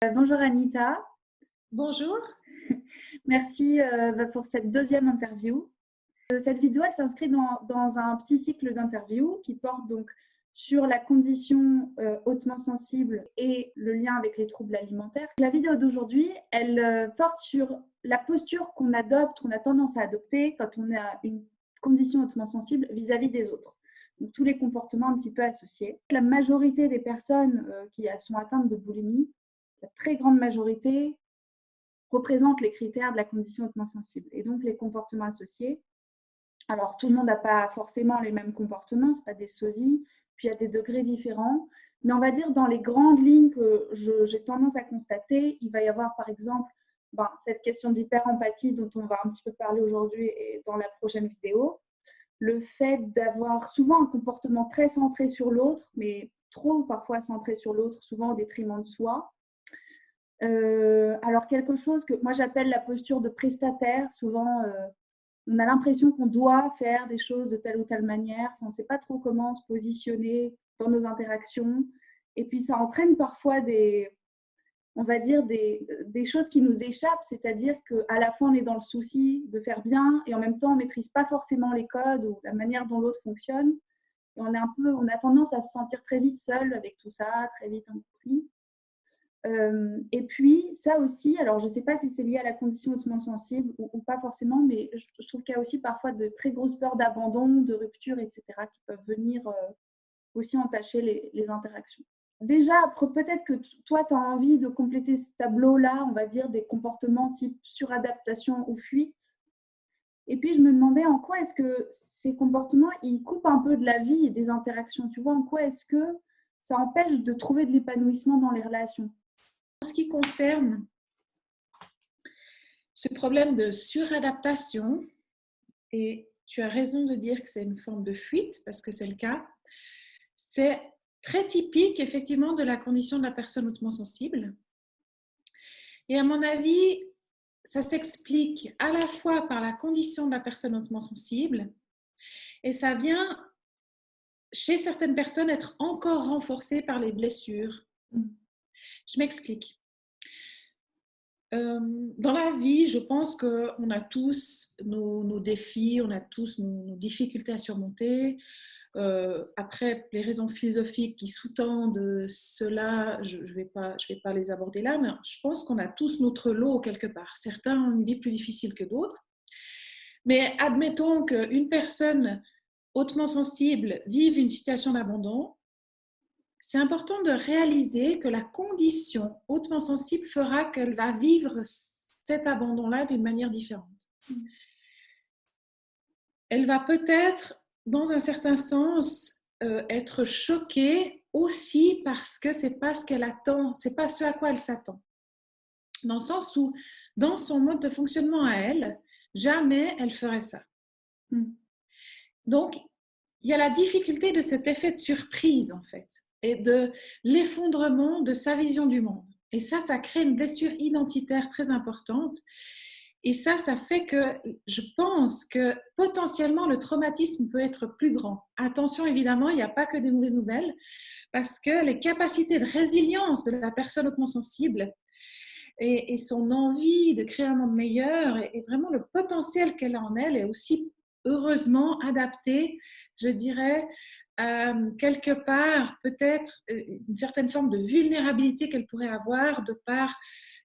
Bonjour Anita, Bonjour. merci pour cette deuxième interview. Cette vidéo, elle s'inscrit dans un petit cycle d'interviews qui porte donc sur la condition hautement sensible et le lien avec les troubles alimentaires. La vidéo d'aujourd'hui, elle porte sur la posture qu'on adopte, qu'on a tendance à adopter quand on a une condition hautement sensible vis-à-vis des autres. Donc, tous les comportements un petit peu associés. La majorité des personnes qui sont atteintes de boulimie, la très grande majorité, représentent les critères de la condition hautement sensible et donc les comportements associés. Alors, tout le monde n'a pas forcément les mêmes comportements, ce pas des sosies, puis il y a des degrés différents. Mais on va dire dans les grandes lignes que j'ai tendance à constater, il va y avoir par exemple cette question d'hyper-empathie dont on va un petit peu parler aujourd'hui et dans la prochaine vidéo. Le fait d'avoir souvent un comportement très centré sur l'autre, mais trop parfois centré sur l'autre, souvent au détriment de soi. Alors quelque chose que moi j'appelle la posture de prestataire. Souvent, on a l'impression qu'on doit faire des choses de telle ou telle manière. On ne sait pas trop comment se positionner dans nos interactions. Et puis ça entraîne parfois on va dire des choses qui nous échappent. C'est-à-dire qu'à la fois on est dans le souci de faire bien et en même temps on ne maîtrise pas forcément les codes ou la manière dont l'autre fonctionne. Et on a tendance à se sentir très vite seul avec tout ça, très vite incompris. Et puis, ça aussi, alors je ne sais pas si c'est lié à la condition hautement sensible ou pas forcément, mais je trouve qu'il y a aussi parfois de très grosses peurs d'abandon, de rupture, etc., qui peuvent venir aussi entacher les interactions. Déjà, peut-être que toi, tu as envie de compléter ce tableau-là, on va dire, des comportements type suradaptation ou fuite. Et puis, je me demandais en quoi est-ce que ces comportements, ils coupent un peu de la vie et des interactions. Tu vois, en quoi est-ce que ça empêche de trouver de l'épanouissement dans les relations? En ce qui concerne ce problème de suradaptation, et tu as raison de dire que c'est une forme de fuite, parce que c'est le cas, c'est très typique effectivement de la condition de la personne hautement sensible. Et à mon avis, ça s'explique à la fois par la condition de la personne hautement sensible, et ça vient chez certaines personnes être encore renforcé par les blessures. Je m'explique. Dans la vie, je pense qu'on a tous nos défis, on a tous nos difficultés à surmonter. Après, les raisons philosophiques qui sous-tendent cela, je ne vais pas les aborder là, mais je pense qu'on a tous notre lot quelque part. Certains ont une vie plus difficile que d'autres. Mais admettons qu'une personne hautement sensible vive une situation d'abandon. C'est important de réaliser que la condition hautement sensible fera qu'elle va vivre cet abandon-là d'une manière différente. Elle va peut-être, dans un certain sens, être choquée aussi parce que c'est pas ce qu'elle attend, c'est pas ce à quoi elle s'attend. Dans le sens où, dans son mode de fonctionnement à elle, jamais elle ferait ça. Donc, il y a la difficulté de cet effet de surprise, en fait, et de l'effondrement de sa vision du monde. Et ça crée une blessure identitaire très importante. Et ça fait que je pense que potentiellement le traumatisme peut être plus grand. Attention, évidemment, il n'y a pas que des mauvaises nouvelles, parce que les capacités de résilience de la personne hautement sensible et son envie de créer un monde meilleur et vraiment le potentiel qu'elle a en elle est aussi heureusement adapté, je dirais, quelque part peut-être une certaine forme de vulnérabilité qu'elle pourrait avoir de par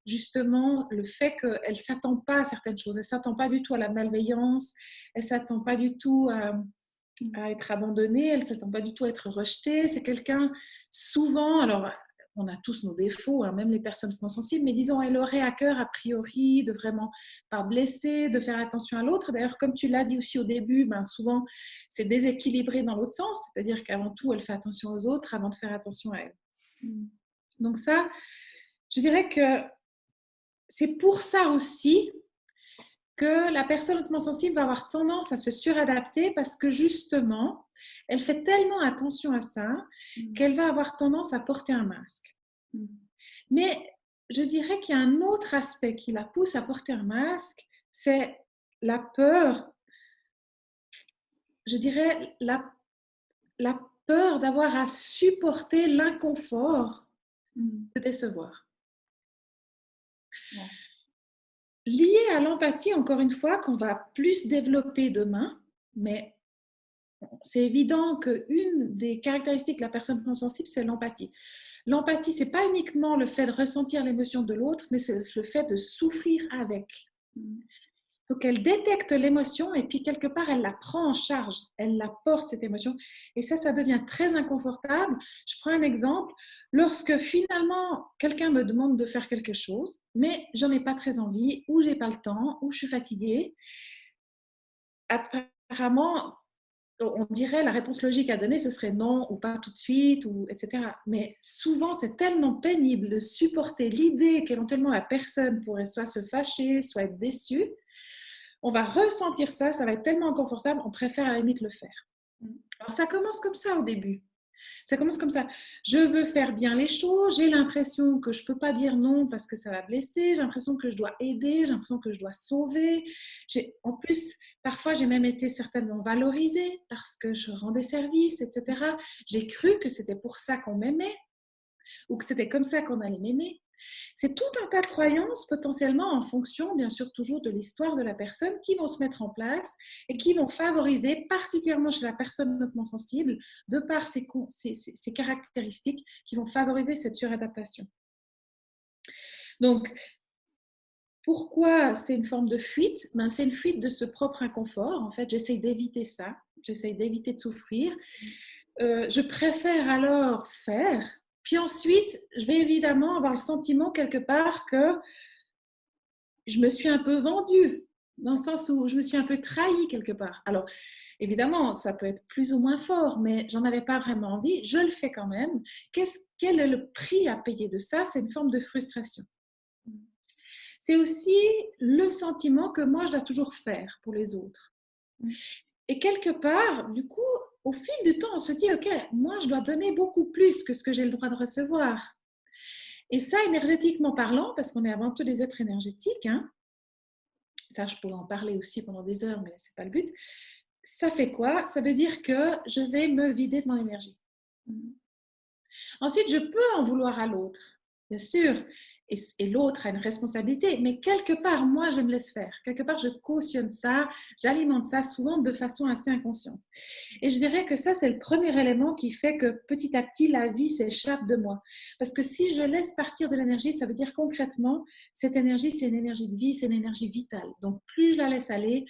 justement le fait qu'elle ne s'attend pas à certaines choses, elle ne s'attend pas du tout à la malveillance, elle ne s'attend pas du tout à être abandonnée, elle ne s'attend pas du tout à être rejetée. C'est quelqu'un souvent, alors on a tous nos défauts, hein, même les personnes hautement sensibles, mais disons, elle aurait à cœur a priori de vraiment pas blesser, de faire attention à l'autre. D'ailleurs, comme tu l'as dit aussi au début, souvent c'est déséquilibré dans l'autre sens, c'est-à-dire qu'avant tout, elle fait attention aux autres avant de faire attention à elle. Donc ça, je dirais que c'est pour ça aussi que la personne hautement sensible va avoir tendance à se suradapter parce que justement, elle fait tellement attention à ça qu'elle va avoir tendance à porter un masque. Mais je dirais qu'il y a un autre aspect qui la pousse à porter un masque, c'est la peur, je dirais la peur d'avoir à supporter l'inconfort de décevoir. Ouais. Lié à l'empathie, encore une fois, qu'on va plus développer demain, mais c'est évident qu'une des caractéristiques de la personne sensible, c'est l'empathie. L'empathie, ce n'est pas uniquement le fait de ressentir l'émotion de l'autre, mais c'est le fait de souffrir avec. Donc, elle détecte l'émotion et puis quelque part, elle la prend en charge, elle la porte, cette émotion. Et ça devient très inconfortable. Je prends un exemple. Lorsque finalement, quelqu'un me demande de faire quelque chose, mais j'en ai pas très envie, ou j'ai pas le temps, ou je suis fatiguée, apparemment, on dirait la réponse logique à donner, ce serait non, ou pas tout de suite, ou etc. Mais souvent, c'est tellement pénible de supporter l'idée qu'éventuellement la personne pourrait soit se fâcher, soit être déçue. On va ressentir ça, ça va être tellement inconfortable, on préfère à la limite le faire. Alors ça commence comme ça au début. Ça commence comme ça. Je veux faire bien les choses, j'ai l'impression que je ne peux pas dire non parce que ça va blesser, j'ai l'impression que je dois aider, j'ai l'impression que je dois sauver. En plus, parfois, j'ai même été certainement valorisée parce que je rendais service, etc. J'ai cru que c'était pour ça qu'on m'aimait ou que c'était comme ça qu'on allait m'aimer. C'est tout un tas de croyances potentiellement en fonction, bien sûr, toujours de l'histoire de la personne qui vont se mettre en place et qui vont favoriser, particulièrement chez la personne hautement sensible, de par ses caractéristiques, qui vont favoriser cette suradaptation. Donc, pourquoi c'est une forme de fuite? C'est une fuite de ce propre inconfort. En fait, j'essaye d'éviter ça. J'essaye d'éviter de souffrir. Je préfère alors faire. Puis ensuite, je vais évidemment avoir le sentiment quelque part que je me suis un peu vendue, dans le sens où je me suis un peu trahie quelque part. Alors, évidemment, ça peut être plus ou moins fort, mais j'en avais pas vraiment envie. Je le fais quand même. Quel est le prix à payer de ça? C'est une forme de frustration. C'est aussi le sentiment que moi, je dois toujours faire pour les autres. Et quelque part, du coup, au fil du temps, on se dit, OK, moi, je dois donner beaucoup plus que ce que j'ai le droit de recevoir. Et ça, énergétiquement parlant, parce qu'on est avant tout des êtres énergétiques, hein, ça, je pourrais en parler aussi pendant des heures, mais ce n'est pas le but. Ça fait quoi? Ça veut dire que je vais me vider de mon énergie. Ensuite, je peux en vouloir à l'autre, bien sûr, et l'autre a une responsabilité, mais quelque part, moi, je me laisse faire. Quelque part, je cautionne ça, j'alimente ça souvent de façon assez inconsciente. Et je dirais que ça, c'est le premier élément qui fait que petit à petit, la vie s'échappe de moi. Parce que si je laisse partir de l'énergie, ça veut dire concrètement, cette énergie, c'est une énergie de vie, c'est une énergie vitale. Donc, plus je la laisse aller,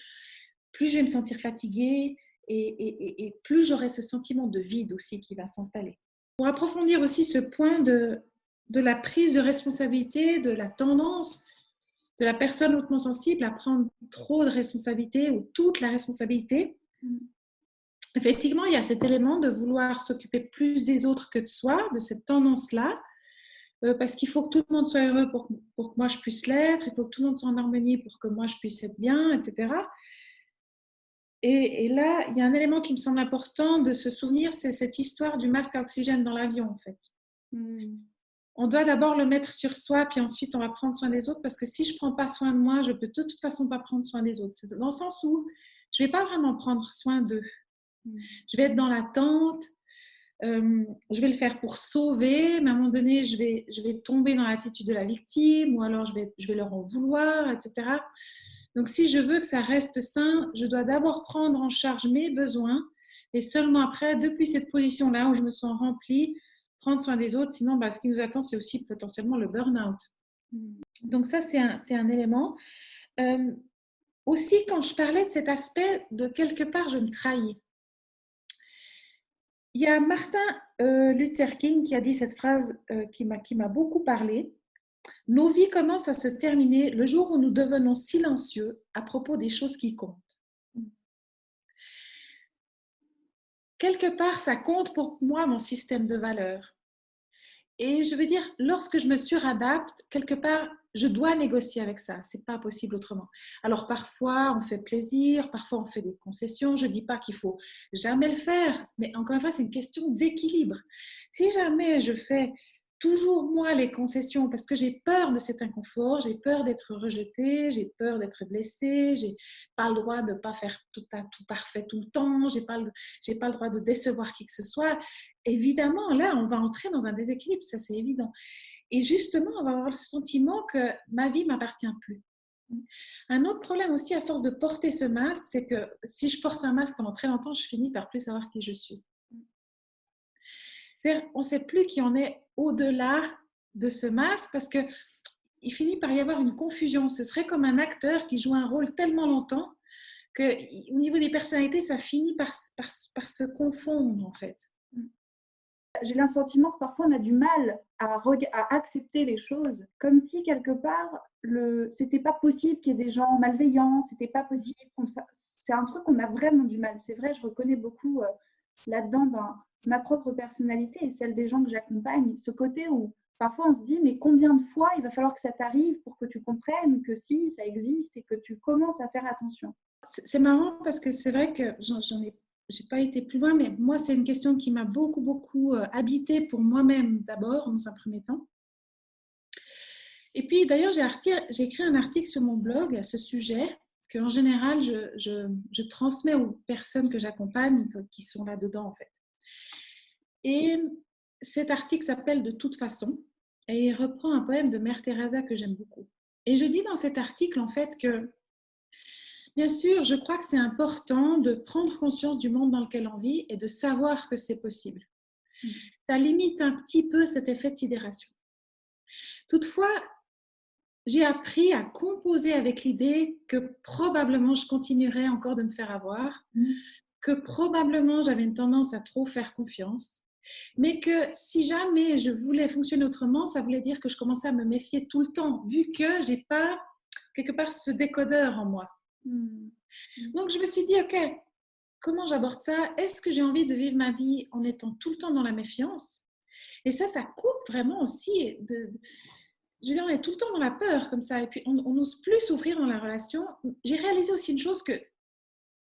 plus je vais me sentir fatiguée et plus j'aurai ce sentiment de vide aussi qui va s'installer. Pour approfondir aussi ce point de la prise de responsabilité, de la tendance de la personne hautement sensible à prendre trop de responsabilité ou toute la responsabilité, effectivement, il y a cet élément de vouloir s'occuper plus des autres que de soi, de cette tendance-là, parce qu'il faut que tout le monde soit heureux pour que moi je puisse l'être, il faut que tout le monde soit en harmonie pour que moi je puisse être bien, etc. Et là, il y a un élément qui me semble important de se souvenir, c'est cette histoire du masque à oxygène dans l'avion, en fait. On doit d'abord le mettre sur soi, puis ensuite on va prendre soin des autres, parce que si je ne prends pas soin de moi, je ne peux de toute façon pas prendre soin des autres. C'est dans le sens où je ne vais pas vraiment prendre soin d'eux. Je vais être dans l'attente, je vais le faire pour sauver, mais à un moment donné, je vais tomber dans l'attitude de la victime, ou alors je vais leur en vouloir, etc. Donc, si je veux que ça reste sain, je dois d'abord prendre en charge mes besoins et seulement après, depuis cette position-là où je me sens remplie, prendre soin des autres. Sinon, ce qui nous attend, c'est aussi potentiellement le burn-out. Donc, ça, c'est un élément. Aussi, quand je parlais de cet aspect de quelque part, je me trahis. Il y a Martin Luther King qui a dit cette phrase qui m'a beaucoup parlé. Nos vies commencent à se terminer le jour où nous devenons silencieux à propos des choses qui comptent. Quelque part, ça compte pour moi mon système de valeurs. Et je veux dire, lorsque je me suradapte, quelque part, je dois négocier avec ça. C'est pas possible autrement. Alors parfois, on fait plaisir, parfois on fait des concessions. Je dis pas qu'il faut jamais le faire, mais encore une fois, c'est une question d'équilibre. Si jamais je fais toujours moi les concessions parce que j'ai peur de cet inconfort, j'ai peur d'être rejetée, j'ai peur d'être blessée, j'ai pas le droit de pas faire tout parfait tout le temps, j'ai pas le droit de décevoir qui que ce soit. Évidemment, là, on va entrer dans un déséquilibre, ça c'est évident. Et justement, on va avoir le sentiment que ma vie ne m'appartient plus. Un autre problème aussi, à force de porter ce masque, c'est que si je porte un masque pendant très longtemps, je finis par plus savoir qui je suis. C'est-à-dire, on ne sait plus qui on est au-delà de ce masque parce qu'il finit par y avoir une confusion. Ce serait comme un acteur qui joue un rôle tellement longtemps qu'au niveau des personnalités, ça finit par se confondre en fait. J'ai le sentiment que parfois on a du mal à accepter les choses, comme si quelque part, c'était pas possible qu'il y ait des gens malveillants, c'était pas possible. C'est un truc qu'on a vraiment du mal. C'est vrai, je reconnais beaucoup là-dedans dans ma propre personnalité et celle des gens que j'accompagne, ce côté où parfois on se dit mais combien de fois il va falloir que ça t'arrive pour que tu comprennes que si, ça existe et que tu commences à faire attention. C'est marrant parce que c'est vrai que j'ai pas été plus loin, mais moi, c'est une question qui m'a beaucoup habité pour moi-même d'abord, dans un premier temps. Et puis, d'ailleurs, j'ai écrit un article sur mon blog à ce sujet, que en général, je transmets aux personnes que j'accompagne, qui sont là-dedans, en fait. Et cet article s'appelle « De toute façon » et il reprend un poème de Mère Teresa que j'aime beaucoup. Et je dis dans cet article, en fait, que bien sûr, je crois que c'est important de prendre conscience du monde dans lequel on vit et de savoir que c'est possible. Ça limite un petit peu cet effet de sidération. Toutefois, j'ai appris à composer avec l'idée que probablement je continuerais encore de me faire avoir, que probablement j'avais une tendance à trop faire confiance, mais que si jamais je voulais fonctionner autrement, ça voulait dire que je commençais à me méfier tout le temps, vu que je n'ai pas quelque part ce décodeur en moi. Donc, je me suis dit, OK, comment j'aborde ça? Est-ce que j'ai envie de vivre ma vie en étant tout le temps dans la méfiance? Et ça coupe vraiment aussi. Je veux dire, on est tout le temps dans la peur comme ça. Et puis, on n'ose plus s'ouvrir dans la relation. J'ai réalisé aussi une chose que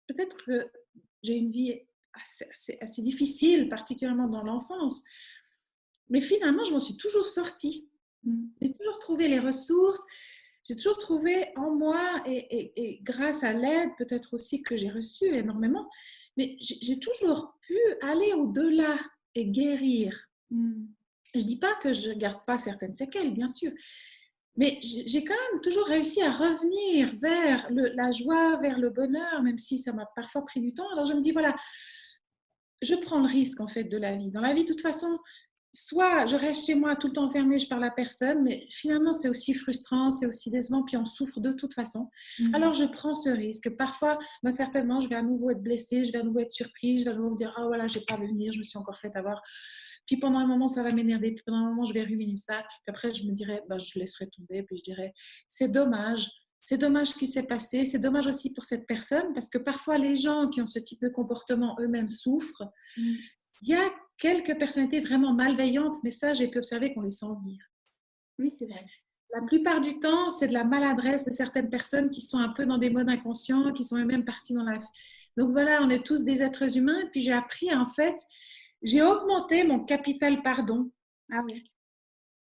peut-être que j'ai une vie assez difficile, particulièrement dans l'enfance. Mais finalement, je m'en suis toujours sortie. J'ai toujours trouvé les ressources. J'ai toujours trouvé en moi, et grâce à l'aide peut-être aussi que j'ai reçue énormément, mais j'ai toujours pu aller au-delà et guérir. Je ne dis pas que je ne garde pas certaines séquelles, bien sûr, mais j'ai quand même toujours réussi à revenir vers la joie, vers le bonheur, même si ça m'a parfois pris du temps. Alors je me dis, voilà, je prends le risque en fait de la vie. Dans la vie, de toute façon, soit je reste chez moi tout le temps enfermée, je parle à personne, mais finalement c'est aussi frustrant, c'est aussi décevant, puis on souffre de toute façon. Alors je prends ce risque. Parfois, certainement, je vais à nouveau être blessée, je vais à nouveau être surprise, je vais à nouveau me dire « Ah voilà, je n'ai pas vu venir, je me suis encore fait avoir ». Puis pendant un moment, ça va m'énerver, puis pendant un moment, je vais ruminer ça. Puis après, je me dirais « Je laisserai tomber », puis je dirais « C'est dommage ». C'est dommage ce qui s'est passé, c'est dommage aussi pour cette personne, parce que parfois les gens qui ont ce type de comportement eux-mêmes souffrent. Il y a quelques personnalités vraiment malveillantes, mais ça, j'ai pu observer qu'on les sent venir. Oui, c'est vrai. La plupart du temps, c'est de la maladresse de certaines personnes qui sont un peu dans des modes inconscients, qui sont eux-mêmes partis dans la... Donc voilà, on est tous des êtres humains. Et puis j'ai appris, en fait, j'ai augmenté mon capital pardon. Ah oui.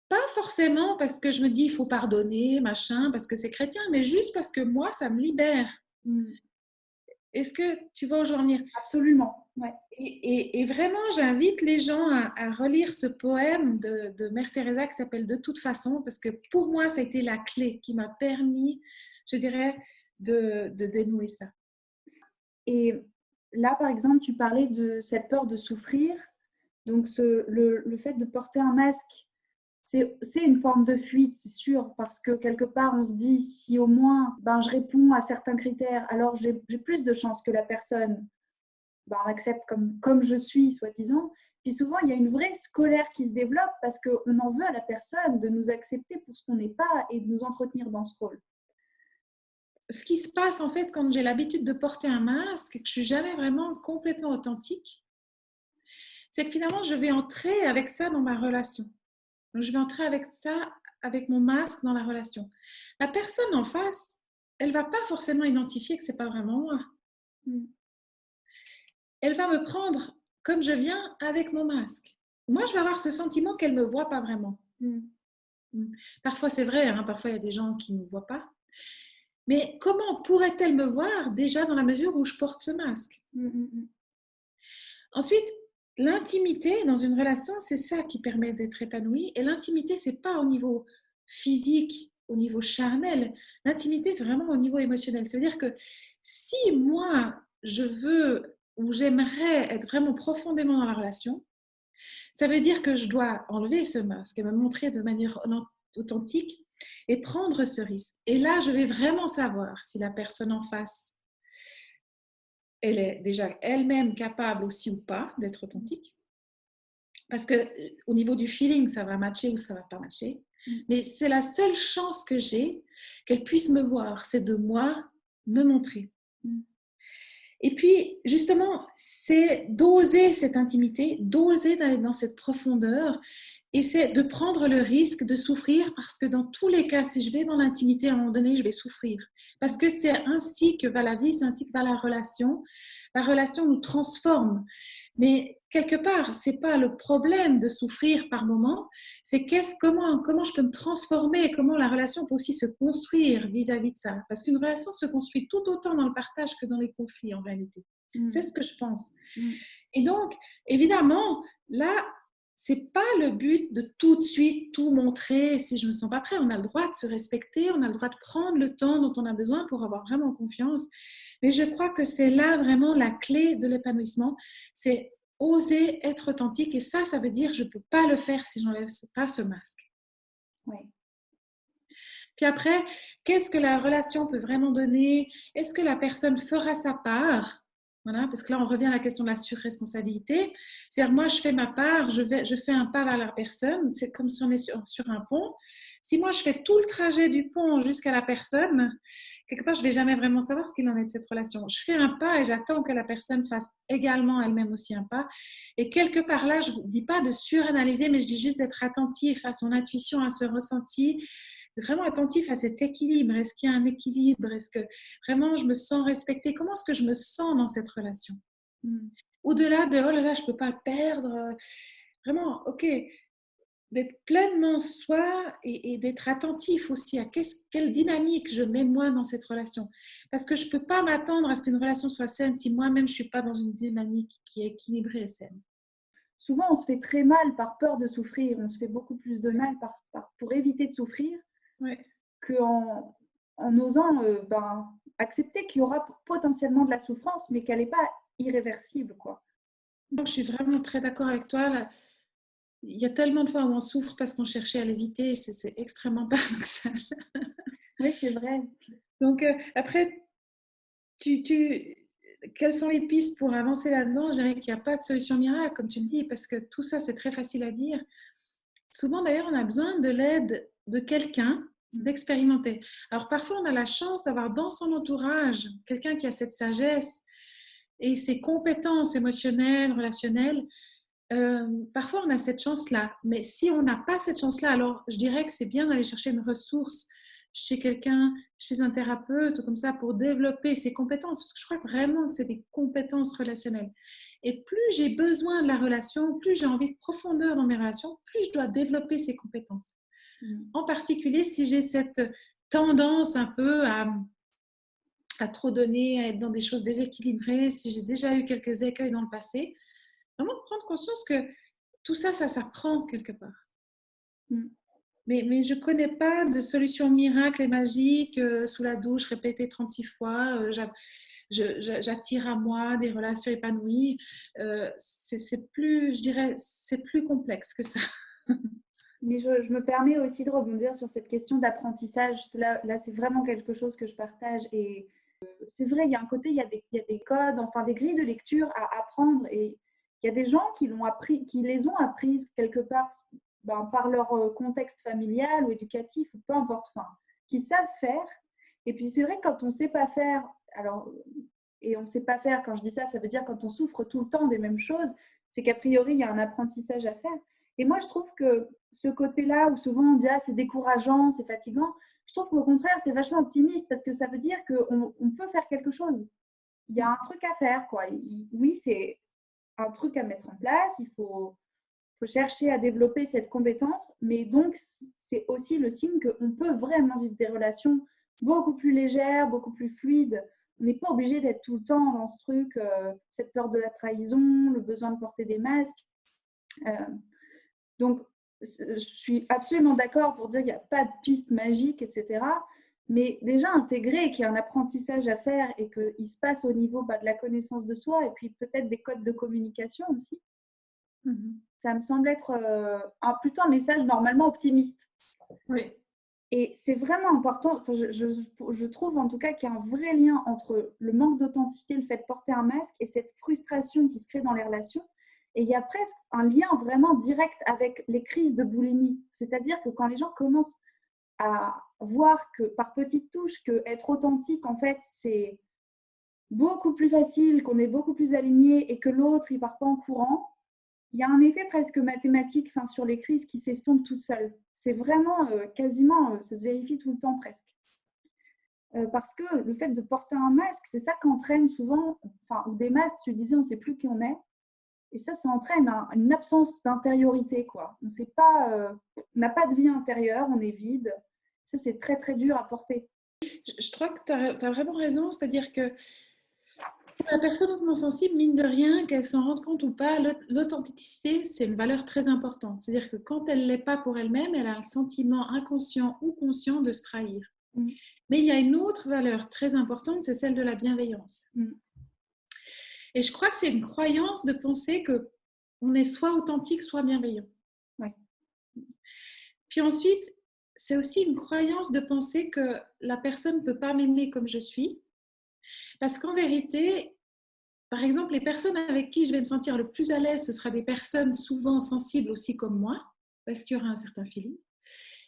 Pas forcément parce que je me dis il faut pardonner, machin, parce que c'est chrétien, mais juste parce que moi, ça me libère. Est-ce que tu vois où je veux en venir? Absolument, ouais. Et vraiment, j'invite les gens à relire ce poème de Mère Teresa qui s'appelle « De toute façon », parce que pour moi, ça a été la clé qui m'a permis, je dirais, de dénouer ça. Et là, par exemple, tu parlais de cette peur de souffrir. Donc, le fait de porter un masque, c'est une forme de fuite, c'est sûr, parce que quelque part, on se dit, si au moins je réponds à certains critères, alors j'ai plus de chances que la personne m'accepte comme je suis, soi-disant. Puis souvent, il y a une vraie colère qui se développe parce qu'on en veut à la personne de nous accepter pour ce qu'on n'est pas et de nous entretenir dans ce rôle. Ce qui se passe, en fait, quand j'ai l'habitude de porter un masque et que je ne suis jamais vraiment complètement authentique, c'est que finalement, je vais entrer avec ça dans ma relation. Donc, je vais entrer avec ça, avec mon masque dans la relation. La personne en face, elle ne va pas forcément identifier que ce n'est pas vraiment moi. Elle va me prendre comme je viens avec mon masque. Moi, je vais avoir ce sentiment qu'elle ne me voit pas vraiment. Parfois, c'est vrai, parfois, il y a des gens qui ne me voient pas. Mais comment pourrait-elle me voir déjà dans la mesure où je porte ce masque? Ensuite, l'intimité dans une relation, c'est ça qui permet d'être épanoui. Et l'intimité, c'est pas au niveau physique, au niveau charnel. L'intimité, c'est vraiment au niveau émotionnel. Ça veut dire que si moi, je veux ou j'aimerais être vraiment profondément dans la relation, ça veut dire que je dois enlever ce masque et me montrer de manière authentique et prendre ce risque. Et là, je vais vraiment savoir si la personne en face, elle est déjà elle-même capable aussi ou pas d'être authentique. Parce que au niveau du feeling, ça va matcher ou ça va pas matcher. Mais c'est la seule chance que j'ai qu'elle puisse me voir, c'est de moi me montrer. Et puis, justement, c'est d'oser cette intimité, d'oser d'aller dans cette profondeur, et c'est de prendre le risque de souffrir, parce que dans tous les cas, si je vais dans l'intimité, à un moment donné, je vais souffrir. Parce que c'est ainsi que va la vie, c'est ainsi que va la relation. La relation nous transforme. Mais quelque part, ce n'est pas le problème de souffrir par moment, c'est comment je peux me transformer, comment la relation peut aussi se construire vis-à-vis de ça. Parce qu'une relation se construit tout autant dans le partage que dans les conflits en réalité. C'est ce que je pense. Et donc, évidemment, là, c'est pas le but de tout de suite tout montrer si je me sens pas prêt. On a le droit de se respecter, on a le droit de prendre le temps dont on a besoin pour avoir vraiment confiance. Mais je crois que c'est là vraiment la clé de l'épanouissement, c'est oser être authentique. Et ça veut dire je peux pas le faire si j'enlève pas ce masque. Oui. Puis après, qu'est-ce que la relation peut vraiment donner? Est-ce que la personne fera sa part? Voilà, parce que là, on revient à la question de la surresponsabilité. C'est-à-dire, moi, je fais ma part, je fais un pas vers la personne. C'est comme si on est sur un pont. Si moi, je fais tout le trajet du pont jusqu'à la personne, quelque part, je ne vais jamais vraiment savoir ce qu'il en est de cette relation. Je fais un pas et j'attends que la personne fasse également elle-même aussi un pas. Et quelque part là, je ne dis pas de suranalyser, mais je dis juste d'être attentif à son intuition, à ce ressenti, vraiment attentif à cet équilibre. Est-ce qu'il y a un équilibre? Est-ce que vraiment je me sens respectée? Comment est-ce que je me sens dans cette relation? Au-delà de, oh là là, je ne peux pas le perdre. Vraiment, ok, d'être pleinement soi et d'être attentif aussi à quelle dynamique je mets moi dans cette relation. Parce que je ne peux pas m'attendre à ce qu'une relation soit saine si moi-même je ne suis pas dans une dynamique qui est équilibrée et saine. Souvent, on se fait très mal par peur de souffrir. On se fait beaucoup plus de mal pour éviter de souffrir qu'en osant accepter qu'il y aura potentiellement de la souffrance, mais qu'elle n'est pas irréversible, quoi. Je suis vraiment très d'accord avec toi. Là. Il y a tellement de fois où on souffre parce qu'on cherchait à l'éviter. C'est extrêmement paradoxal. Oui, c'est vrai. Donc, après, quelles sont les pistes pour avancer là-dedans? Je dirais qu'il n'y a pas de solution miracle, comme tu le dis, parce que tout ça, c'est très facile à dire. Souvent, d'ailleurs, on a besoin de l'aide de quelqu'un, d'expérimenter. Alors, parfois, on a la chance d'avoir dans son entourage quelqu'un qui a cette sagesse et ces compétences émotionnelles, relationnelles. Parfois, on a cette chance-là. Mais si on n'a pas cette chance-là, alors je dirais que c'est bien d'aller chercher une ressource chez quelqu'un, chez un thérapeute, comme ça, pour développer ses compétences. Parce que je crois vraiment que c'est des compétences relationnelles. Et plus j'ai besoin de la relation, plus j'ai envie de profondeur dans mes relations, plus je dois développer ces compétences. En particulier, si j'ai cette tendance un peu à trop donner, à être dans des choses déséquilibrées, si j'ai déjà eu quelques écueils dans le passé, vraiment prendre conscience que tout ça, ça s'apprend quelque part. Mais je ne connais pas de solution miracle et magique sous la douche, répétée 36 fois. J'attire à moi des relations épanouies. C'est plus, je dirais, c'est plus complexe que ça. Mais je me permets aussi de rebondir sur cette question d'apprentissage. Là, c'est vraiment quelque chose que je partage. Et c'est vrai, il y a un côté, il y a des codes, enfin des grilles de lecture à apprendre. Et il y a des gens qui les ont apprises quelque part par leur contexte familial ou éducatif, ou peu importe, qui savent faire. Et puis c'est vrai que quand on ne sait pas faire, et on ne sait pas faire, quand je dis ça, ça veut dire quand on souffre tout le temps des mêmes choses, c'est qu'a priori, il y a un apprentissage à faire. Et moi, je trouve que ce côté-là, où souvent on dit « ah, c'est décourageant, c'est fatigant », je trouve qu'au contraire, c'est vachement optimiste parce que ça veut dire qu'on peut faire quelque chose. Il y a un truc à faire, quoi. Oui, c'est un truc à mettre en place, il faut chercher à développer cette compétence, mais donc c'est aussi le signe qu'on peut vraiment vivre des relations beaucoup plus légères, beaucoup plus fluides, On n'est pas obligé d'être tout le temps dans ce truc, cette peur de la trahison, le besoin de porter des masques. Donc, je suis absolument d'accord pour dire qu'il n'y a pas de piste magique, etc. Mais déjà intégrer qu'il y a un apprentissage à faire et qu'il se passe au niveau de la connaissance de soi et puis peut-être des codes de communication aussi. Ça me semble être plutôt un message normalement optimiste. Oui. Et c'est vraiment important, enfin, je trouve en tout cas qu'il y a un vrai lien entre le manque d'authenticité, le fait de porter un masque et cette frustration qui se crée dans les relations. Et il y a presque un lien vraiment direct avec les crises de boulimie. C'est-à-dire que quand les gens commencent à voir que par petites touches, que être authentique, en fait, c'est beaucoup plus facile, qu'on est beaucoup plus aligné et que l'autre, il ne part pas en courant, il y a un effet presque mathématique sur les crises qui s'estompent toutes seules. C'est vraiment quasiment, ça se vérifie tout le temps presque. Parce que le fait de porter un masque, c'est ça qui entraîne souvent, ou des masques, tu disais, on ne sait plus qui on est. Et ça entraîne une absence d'intériorité, quoi. On sait pas, on n'a pas de vie intérieure, on est vide. Ça, c'est très, très dur à porter. Je crois que tu as vraiment raison, c'est-à-dire que la personne hautement sensible, mine de rien, qu'elle s'en rende compte ou pas, l'authenticité, c'est une valeur très importante. C'est-à-dire que quand elle ne l'est pas pour elle-même, elle a le sentiment inconscient ou conscient de se trahir. Mais il y a une autre valeur très importante, c'est celle de la bienveillance. Et je crois que c'est une croyance de penser qu'on est soit authentique, soit bienveillant. Ouais. Puis ensuite, c'est aussi une croyance de penser que la personne ne peut pas m'aimer comme je suis. Parce qu'en vérité, par exemple, les personnes avec qui je vais me sentir le plus à l'aise, ce sera des personnes souvent sensibles aussi comme moi, parce qu'il y aura un certain feeling.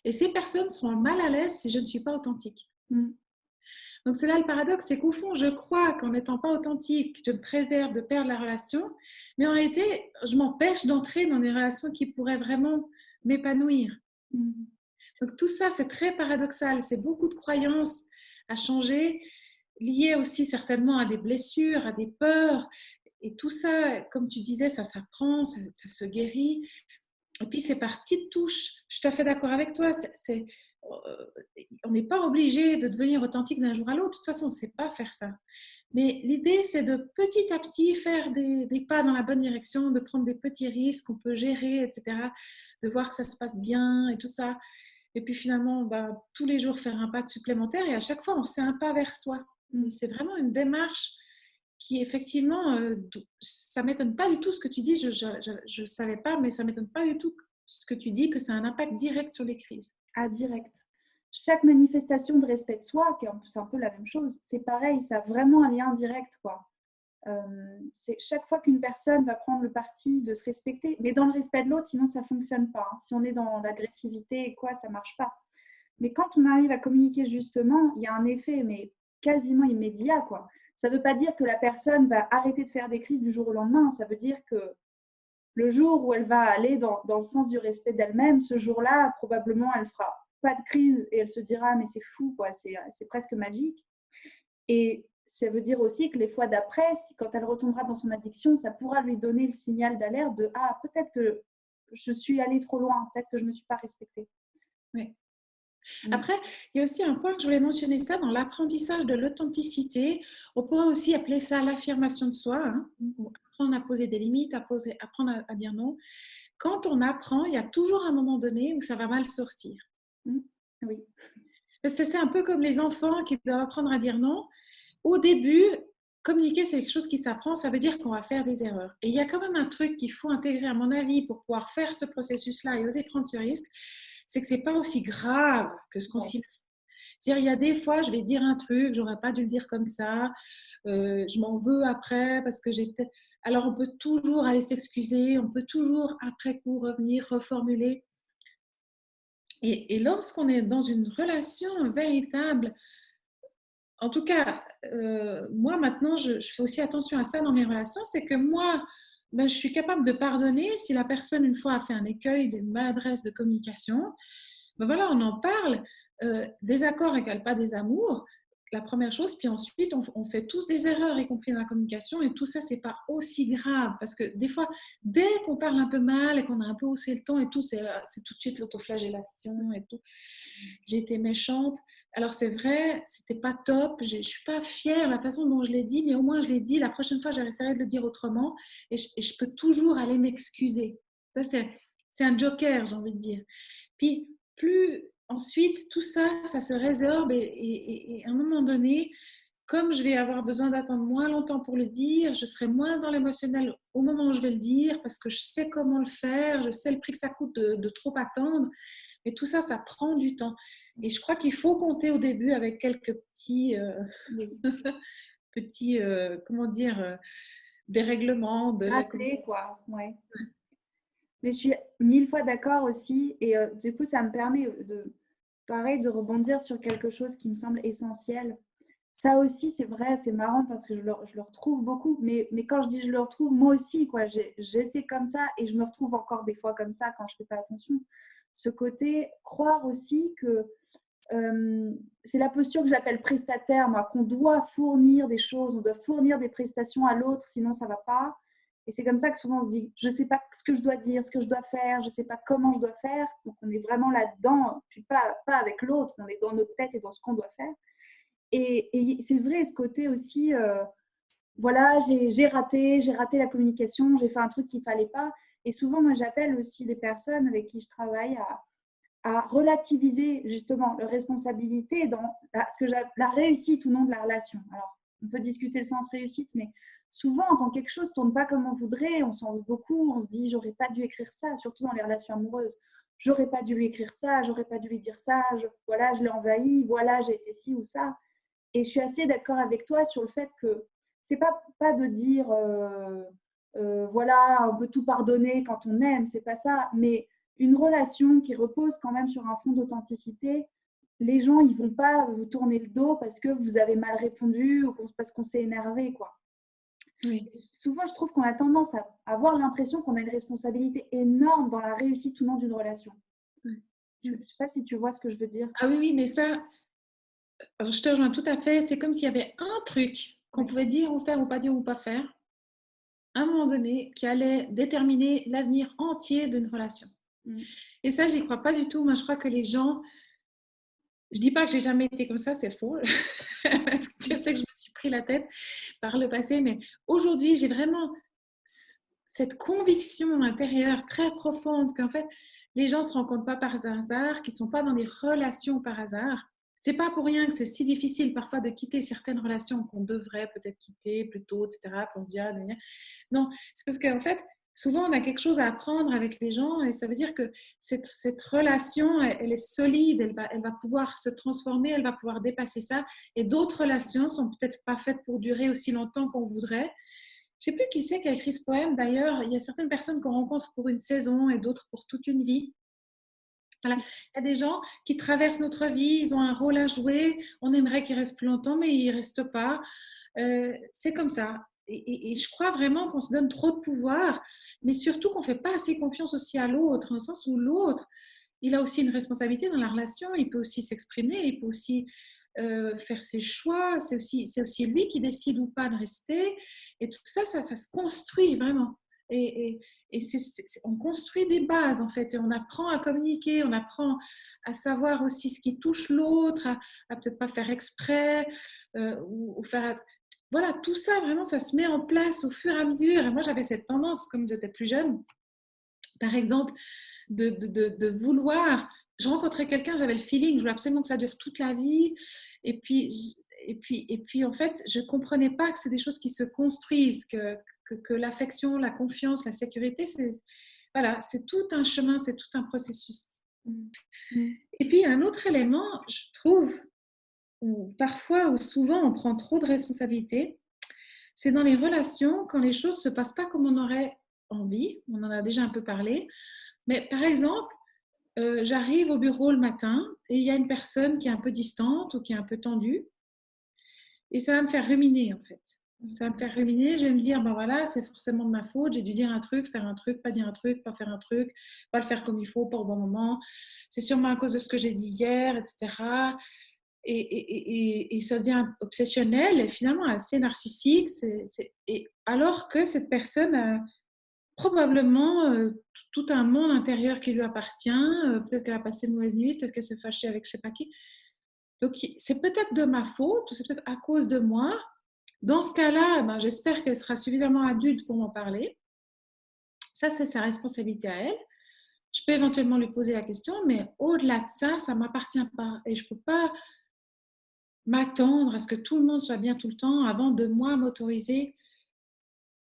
Et ces personnes seront mal à l'aise si je ne suis pas authentique. Donc c'est là le paradoxe, c'est qu'au fond, je crois qu'en n'étant pas authentique, je me préserve de perdre la relation, mais en réalité, je m'empêche d'entrer dans des relations qui pourraient vraiment m'épanouir. Donc tout ça, c'est très paradoxal, c'est beaucoup de croyances à changer, liées aussi certainement à des blessures, à des peurs, et tout ça, comme tu disais, ça s'apprend, ça se guérit. Et puis c'est par petites touches, je suis tout à fait d'accord avec toi, on n'est pas obligé de devenir authentique d'un jour à l'autre, de toute façon on ne sait pas faire ça. Mais l'idée c'est de petit à petit faire des pas dans la bonne direction, de prendre des petits risques qu'on peut gérer, etc., de voir que ça se passe bien et tout ça. Et puis finalement, tous les jours faire un pas de supplémentaire et à chaque fois on fait un pas vers soi. C'est vraiment une démarche qui effectivement, ça ne m'étonne pas du tout ce que tu dis, je ne savais pas, mais ça ne m'étonne pas du tout ce que tu dis, que ça a un impact direct sur les crises. Direct. Chaque manifestation de respect de soi, c'est un peu la même chose, c'est pareil, ça a vraiment un lien direct, quoi. C'est chaque fois qu'une personne va prendre le parti de se respecter, mais dans le respect de l'autre, sinon ça ne fonctionne pas. Si on est dans l'agressivité et quoi, ça ne marche pas. Mais quand on arrive à communiquer justement, il y a un effet, mais quasiment immédiat, quoi. Ça ne veut pas dire que la personne va arrêter de faire des crises du jour au lendemain. Ça veut dire que le jour où elle va aller dans le sens du respect d'elle-même, ce jour-là, probablement, elle ne fera pas de crise et elle se dira « mais c'est fou, quoi, c'est presque magique ». Et ça veut dire aussi que les fois d'après, quand elle retombera dans son addiction, ça pourra lui donner le signal d'alerte de « ah, peut-être que je suis allée trop loin, peut-être que je ne me suis pas respectée ». Oui. Après, il y a aussi un point que je voulais mentionner, ça dans l'apprentissage de l'authenticité. On pourrait aussi appeler ça l'affirmation de soi, hein, apprendre à poser des limites, apprendre à dire non. Quand on apprend, il y a toujours un moment donné où ça va mal sortir. Oui. C'est un peu comme les enfants qui doivent apprendre à dire non. Au début, communiquer, c'est quelque chose qui s'apprend, ça veut dire qu'on va faire des erreurs. Et il y a quand même un truc qu'il faut intégrer, à mon avis, pour pouvoir faire ce processus-là et oser prendre ce risque, c'est que ce n'est pas aussi grave que ce qu'on s'imagine. C'est-à-dire, il y a des fois, je vais dire un truc, j'aurais pas dû le dire comme ça, je m'en veux après parce que j'ai peut-être... Alors, on peut toujours aller s'excuser, on peut toujours, après coup, revenir, reformuler. Et lorsqu'on est dans une relation véritable, en tout cas, moi maintenant, je fais aussi attention à ça dans mes relations, c'est que moi, je suis capable de pardonner si la personne, une fois, a fait un écueil, une maladresse de communication. Voilà, on en parle, désaccord égale pas désamour. la première chose. Puis ensuite, on fait tous des erreurs, y compris dans la communication. Et tout ça, c'est pas aussi grave. Parce que des fois, dès qu'on parle un peu mal et qu'on a un peu haussé le ton et tout, c'est tout de suite l'autoflagellation et tout. J'ai été méchante. Alors, c'est vrai, c'était pas top. Je suis pas fière de la façon dont je l'ai dit, mais au moins, je l'ai dit. La prochaine fois, j'essaierai de le dire autrement. Et je peux toujours aller m'excuser. Ça, c'est un joker, j'ai envie de dire. Puis, plus ensuite, tout ça, ça se résorbe et à un moment donné, comme je vais avoir besoin d'attendre moins longtemps pour le dire, je serai moins dans l'émotionnel au moment où je vais le dire parce que je sais comment le faire, je sais le prix que ça coûte de trop attendre. Mais tout ça, ça prend du temps. Et je crois qu'il faut compter au début avec quelques comment dire, dérèglements de la communauté. Raté, quoi. Ouais. Mais je suis 1000 fois d'accord aussi. Et du coup, ça me permet pareil, de rebondir sur quelque chose qui me semble essentiel. Ça aussi, c'est vrai, c'est marrant parce que je le retrouve beaucoup. Mais quand je dis je le retrouve, moi aussi, quoi, j'étais comme ça et je me retrouve encore des fois comme ça quand je fais pas attention. Ce côté, croire aussi que c'est la posture que j'appelle prestataire, moi, qu'on doit fournir des choses, on doit fournir des prestations à l'autre, sinon ça ne va pas. Et c'est comme ça que souvent on se dit, je ne sais pas ce que je dois dire, ce que je dois faire, je ne sais pas comment je dois faire. Donc on est vraiment là-dedans, puis pas avec l'autre, on est dans notre tête et dans ce qu'on doit faire. Et c'est vrai, ce côté aussi, voilà, j'ai raté la communication, j'ai fait un truc qu'il ne fallait pas. Et souvent, moi, j'appelle aussi des personnes avec qui je travaille à relativiser justement leur responsabilité dans la réussite ou non de la relation. Alors, on peut discuter le sens réussite, mais souvent, quand quelque chose ne tourne pas comme on voudrait, on s'en veut beaucoup, on se dit, j'aurais pas dû écrire ça, surtout dans les relations amoureuses. J'aurais pas dû lui écrire ça, j'aurais pas dû lui dire ça, voilà, je l'ai envahi, voilà, j'ai été ci ou ça. Et je suis assez d'accord avec toi sur le fait que c'est pas de dire, voilà, on peut tout pardonner quand on aime, c'est pas ça, mais une relation qui repose quand même sur un fond d'authenticité, les gens, ils vont pas vous tourner le dos parce que vous avez mal répondu ou parce qu'on s'est énervé, quoi. Oui. Souvent, je trouve qu'on a tendance à avoir l'impression qu'on a une responsabilité énorme dans la réussite ou non d'une relation. Je ne sais pas si tu vois ce que je veux dire. Ah oui, oui, mais ça, je te rejoins tout à fait. C'est comme s'il y avait un truc qu'on pouvait dire ou faire ou pas dire ou pas faire, à un moment donné, qui allait déterminer l'avenir entier d'une relation. Et ça, j'y crois pas du tout. Moi, je crois que les gens, je dis pas que j'ai jamais été comme ça, c'est faux. Parce que tu sais que je me suis pris la tête par le passé, mais aujourd'hui, j'ai vraiment cette conviction intérieure très profonde qu'en fait, les gens se rencontrent pas par hasard, qu'ils sont pas dans des relations par hasard. C'est pas pour rien que c'est si difficile parfois de quitter certaines relations qu'on devrait peut-être quitter plus tôt, etc. Qu'on se dit, ah, non, c'est parce qu'en fait, souvent on a quelque chose à apprendre avec les gens et ça veut dire que cette relation, elle est solide, elle va pouvoir se transformer, elle va pouvoir dépasser ça. Et d'autres relations sont peut-être pas faites pour durer aussi longtemps qu'on voudrait. Je ne sais plus qui c'est qui a écrit ce poème. D'ailleurs, il y a certaines personnes qu'on rencontre pour une saison et d'autres pour toute une vie. Voilà. Il y a des gens qui traversent notre vie, ils ont un rôle à jouer, on aimerait qu'ils restent plus longtemps, mais ils ne restent pas. C'est comme ça. Et je crois vraiment qu'on se donne trop de pouvoir, mais surtout qu'on ne fait pas assez confiance aussi à l'autre, dans le sens où l'autre, il a aussi une responsabilité dans la relation, il peut aussi s'exprimer, il peut aussi faire ses choix, c'est aussi lui qui décide ou pas de rester. Et tout ça, ça se construit vraiment. Et on construit des bases en fait, et on apprend à communiquer, on apprend à savoir aussi ce qui touche l'autre, à peut-être pas faire exprès, ou faire... Voilà, tout ça vraiment, ça se met en place au fur et à mesure. Et moi, j'avais cette tendance, comme j'étais plus jeune, par exemple, de vouloir... Je rencontrais quelqu'un, j'avais le feeling, je voulais absolument que ça dure toute la vie. Et puis en fait, je ne comprenais pas que c'est des choses qui se construisent, que l'affection, la confiance, la sécurité, voilà, c'est tout un chemin, c'est tout un processus. Et puis, un autre élément, je trouve, où parfois ou souvent on prend trop de responsabilités, c'est dans les relations quand les choses ne se passent pas comme on aurait envie. On en a déjà un peu parlé. Mais par exemple, j'arrive au bureau le matin et il y a une personne qui est un peu distante ou qui est un peu tendue. Et ça va me faire ruminer en fait. Ça va me faire ruminer, je vais me dire, ben voilà, c'est forcément de ma faute, j'ai dû dire un truc, faire un truc, pas dire un truc, pas faire un truc, pas le faire comme il faut, pas au bon moment. C'est sûrement à cause de ce que j'ai dit hier, etc. et ça devient obsessionnel et finalement assez narcissique. Et alors que cette personne a probablement tout un monde intérieur qui lui appartient. Peut-être qu'elle a passé une mauvaise nuit, peut-être qu'elle s'est fâchée avec je ne sais pas qui. Donc, c'est peut-être de ma faute, c'est peut-être à cause de moi. Dans ce cas-là, ben, j'espère qu'elle sera suffisamment adulte pour m'en parler. Ça, c'est sa responsabilité à elle. Je peux éventuellement lui poser la question, mais au-delà de ça, ça ne m'appartient pas. Et je ne peux pas m'attendre à ce que tout le monde soit bien tout le temps avant de moi m'autoriser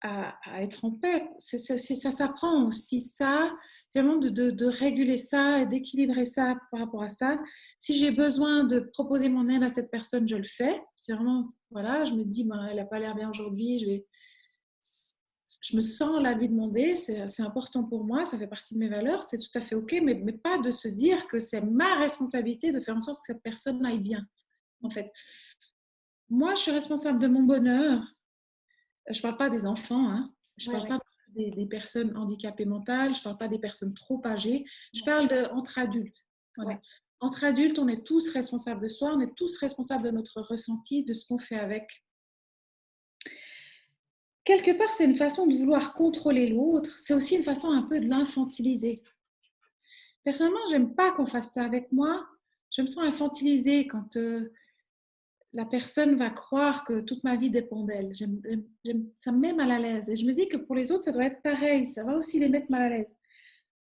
à être en paix. Ça s'apprend aussi, ça, vraiment de réguler ça et d'équilibrer ça par rapport à ça. Si j'ai besoin de proposer mon aide à cette personne, je le fais. C'est vraiment, voilà, je me dis, ben, elle n'a pas l'air bien aujourd'hui, je me sens là de lui demander, c'est important pour moi, ça fait partie de mes valeurs, c'est tout à fait OK, mais pas de se dire que c'est ma responsabilité de faire en sorte que cette personne aille bien. En fait, moi, je suis responsable de mon bonheur. Je ne parle pas des enfants, hein. Je ne parle pas des personnes handicapées mentales, je ne parle pas des personnes trop âgées, je parle entre adultes. Voilà. Entre adultes, on est tous responsables de soi, on est tous responsables de notre ressenti, de ce qu'on fait avec. Quelque part, c'est une façon de vouloir contrôler l'autre, c'est aussi une façon un peu de l'infantiliser. Personnellement, je n'aime pas qu'on fasse ça avec moi. Je me sens infantilisée quand la personne va croire que toute ma vie dépend d'elle. Ça me met mal à l'aise. Et je me dis que pour les autres, ça doit être pareil. Ça va aussi les mettre mal à l'aise.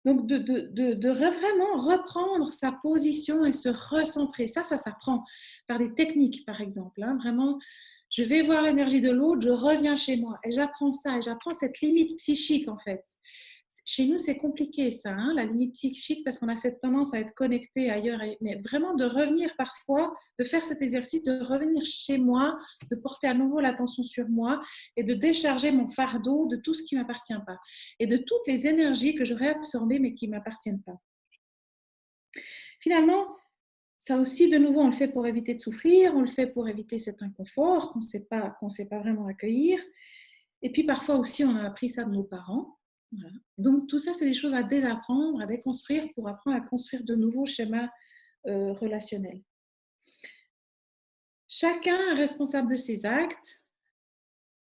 Donc, de vraiment reprendre sa position et se recentrer. Ça s'apprend par des techniques, par exemple. Hein. Vraiment, je vais voir l'énergie de l'autre, je reviens chez moi. Et j'apprends ça. Et j'apprends cette limite psychique, en fait. Chez nous, c'est compliqué, ça, hein, la limite psychique, parce qu'on a cette tendance à être connecté ailleurs. Mais vraiment, de revenir parfois, de faire cet exercice, de revenir chez moi, de porter à nouveau l'attention sur moi et de décharger mon fardeau de tout ce qui ne m'appartient pas et de toutes les énergies que j'aurais absorbées mais qui ne m'appartiennent pas. Finalement, ça aussi, de nouveau, on le fait pour éviter de souffrir, on le fait pour éviter cet inconfort qu'on ne sait pas vraiment accueillir. Et puis, parfois aussi, on a appris ça de nos parents. Voilà. Donc, tout ça, c'est des choses à désapprendre, à déconstruire pour apprendre à construire de nouveaux schémas relationnels. Chacun est responsable de ses actes,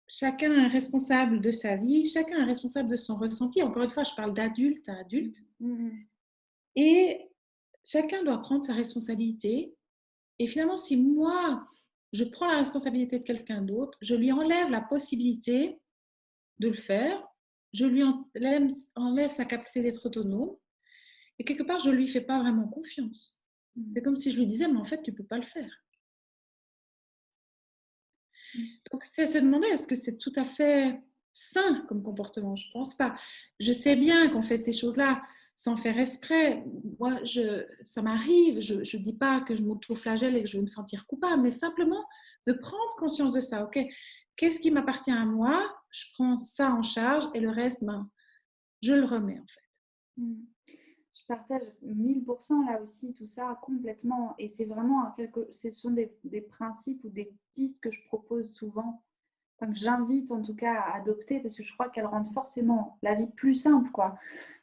chacun est responsable de sa vie, chacun est responsable de son ressenti. Encore une fois, je parle d'adulte à adulte. Et chacun doit prendre sa responsabilité. Et finalement, si moi, je prends la responsabilité de quelqu'un d'autre, je lui enlève la possibilité de le faire, je lui enlève sa capacité d'être autonome, et quelque part, je ne lui fais pas vraiment confiance. C'est comme si je lui disais, mais en fait, tu ne peux pas le faire. Donc, c'est se demander, est-ce que c'est tout à fait sain comme comportement? Je ne pense pas. Je sais bien qu'on fait ces choses-là sans faire exprès. Moi, ça m'arrive, je ne dis pas que je m'auto-flagelle et que je vais me sentir coupable, mais simplement de prendre conscience de ça. OK, qu'est-ce qui m'appartient à moi? Je prends ça en charge et le reste, je le remets en fait. Je partage 1000% là aussi tout ça complètement et c'est vraiment ce sont des principes ou des pistes que je propose souvent, enfin, que j'invite en tout cas à adopter parce que je crois qu'elles rendent forcément la vie plus simple quoi.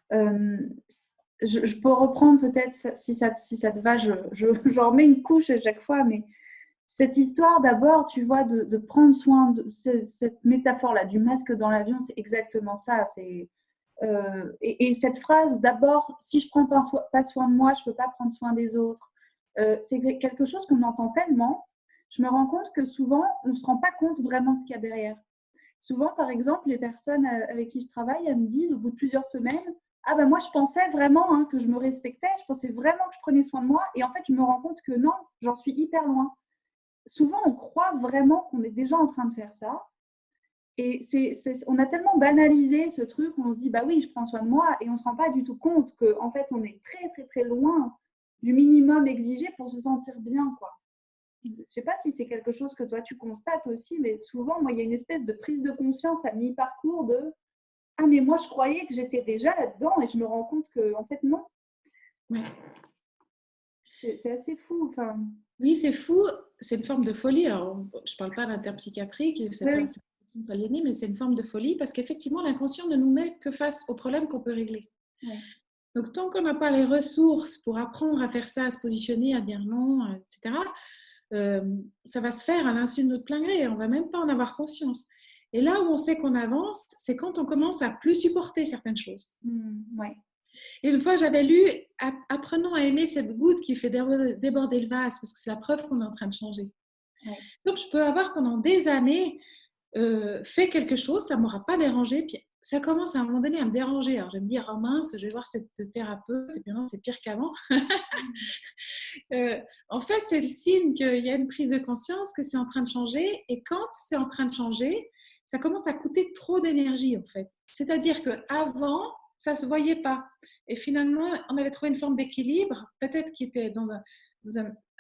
Je peux reprendre peut-être si ça te va, je remets une couche à chaque fois, mais cette histoire d'abord, tu vois, de prendre soin de cette métaphore-là du masque dans l'avion, c'est exactement ça. Et cette phrase, d'abord, si je ne prends pas soin de moi, je ne peux pas prendre soin des autres. C'est quelque chose qu'on entend tellement. Je me rends compte que souvent, on ne se rend pas compte vraiment de ce qu'il y a derrière. Souvent, par exemple, les personnes avec qui je travaille, elles me disent au bout de plusieurs semaines, ah ben moi, je pensais vraiment que je me respectais, je pensais vraiment que je prenais soin de moi. Et en fait, je me rends compte que non, j'en suis hyper loin. Souvent, on croit vraiment qu'on est déjà en train de faire ça. Et on a tellement banalisé ce truc, on se dit, bah oui, je prends soin de moi, et on ne se rend pas du tout compte qu'en fait, on est très, très, très loin du minimum exigé pour se sentir bien, quoi. Je ne sais pas si c'est quelque chose que toi, tu constates aussi, mais souvent, moi, il y a une espèce de prise de conscience à mi-parcours de « Ah, mais moi, je croyais que j'étais déjà là-dedans, et je me rends compte qu'en fait, non. Ouais. » C'est assez fou, enfin... Oui, c'est fou, c'est une forme de folie. Alors, je ne parle pas d'un terme psychiatrique, c'est aliéné, mais c'est une forme de folie parce qu'effectivement, l'inconscient ne nous met que face aux problèmes qu'on peut régler. Ouais. Donc, tant qu'on n'a pas les ressources pour apprendre à faire ça, à se positionner, à dire non, etc., ça va se faire à l'insu de notre plein gré. On ne va même pas en avoir conscience. Et là où on sait qu'on avance, c'est quand on commence à plus supporter certaines choses. Ouais. Et une fois, j'avais lu « Apprenons à aimer cette goutte qui fait déborder le vase » parce que c'est la preuve qu'on est en train de changer. Ouais. Donc, je peux avoir pendant des années fait quelque chose, ça ne m'aura pas dérangé, puis ça commence à un moment donné à me déranger. Alors, je vais me dire « Oh mince, je vais voir cette thérapeute, et puis non, c'est pire qu'avant. » En fait, c'est le signe qu'il y a une prise de conscience, que c'est en train de changer. Et quand c'est en train de changer, ça commence à coûter trop d'énergie, en fait. C'est-à-dire qu'avant, ça ne se voyait pas. Et finalement, on avait trouvé une forme d'équilibre, peut-être qui était dans un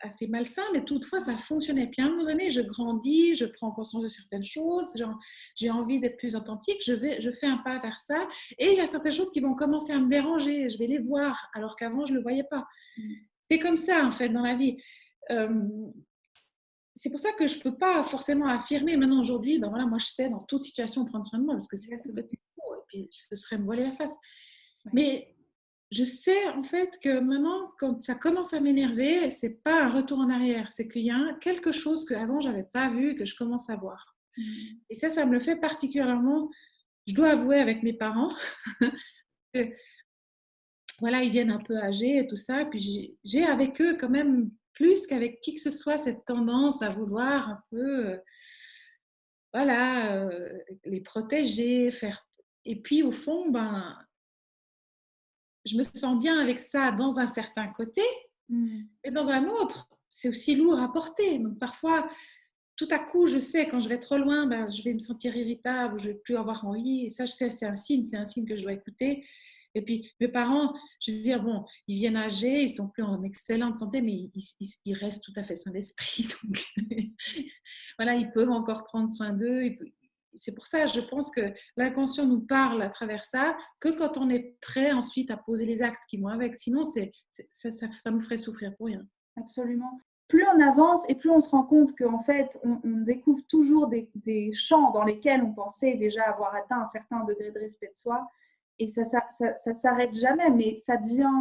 assez malsain, mais toutefois, ça fonctionnait. Puis à un moment donné, je grandis, je prends conscience de certaines choses, genre, j'ai envie d'être plus authentique, je fais un pas vers ça. Et il y a certaines choses qui vont commencer à me déranger, je vais les voir, alors qu'avant, je ne le voyais pas. C'est comme ça, en fait, dans la vie. C'est pour ça que je ne peux pas forcément affirmer maintenant, aujourd'hui, ben voilà, moi, je sais dans toute situation prendre soin de moi, parce que c'est complètement faux, et puis ce serait me voiler la face. Ouais. Mais je sais, en fait, que maintenant, quand ça commence à m'énerver, ce n'est pas un retour en arrière, c'est qu'il y a quelque chose qu'avant, je n'avais pas vu, que je commence à voir. Et ça me le fait particulièrement, je dois avouer, avec mes parents, que voilà, ils viennent un peu âgés et tout ça. Puis j'ai avec eux quand même plus qu'avec qui que ce soit cette tendance à vouloir un peu, les protéger, faire. Et puis au fond, ben, je me sens bien avec ça dans un certain côté, mais dans un autre, c'est aussi lourd à porter. Donc parfois, tout à coup, je sais quand je vais trop loin, ben, je vais me sentir irritable, je ne vais plus avoir envie. Et ça, je sais, c'est un signe que je dois écouter. Et puis, mes parents, je veux dire, bon, ils viennent âgés, ils sont plus en excellente santé, mais ils restent tout à fait sains d'esprit. Donc, voilà, ils peuvent encore prendre soin d'eux. C'est pour ça, je pense que l'inconscient nous parle à travers ça, que quand on est prêt ensuite à poser les actes qui vont avec. Sinon, ça nous ferait souffrir pour rien. Absolument. Plus on avance et plus on se rend compte qu'en fait, on découvre toujours des champs dans lesquels on pensait déjà avoir atteint un certain degré de respect de soi. Et ça s'arrête jamais, mais ça devient,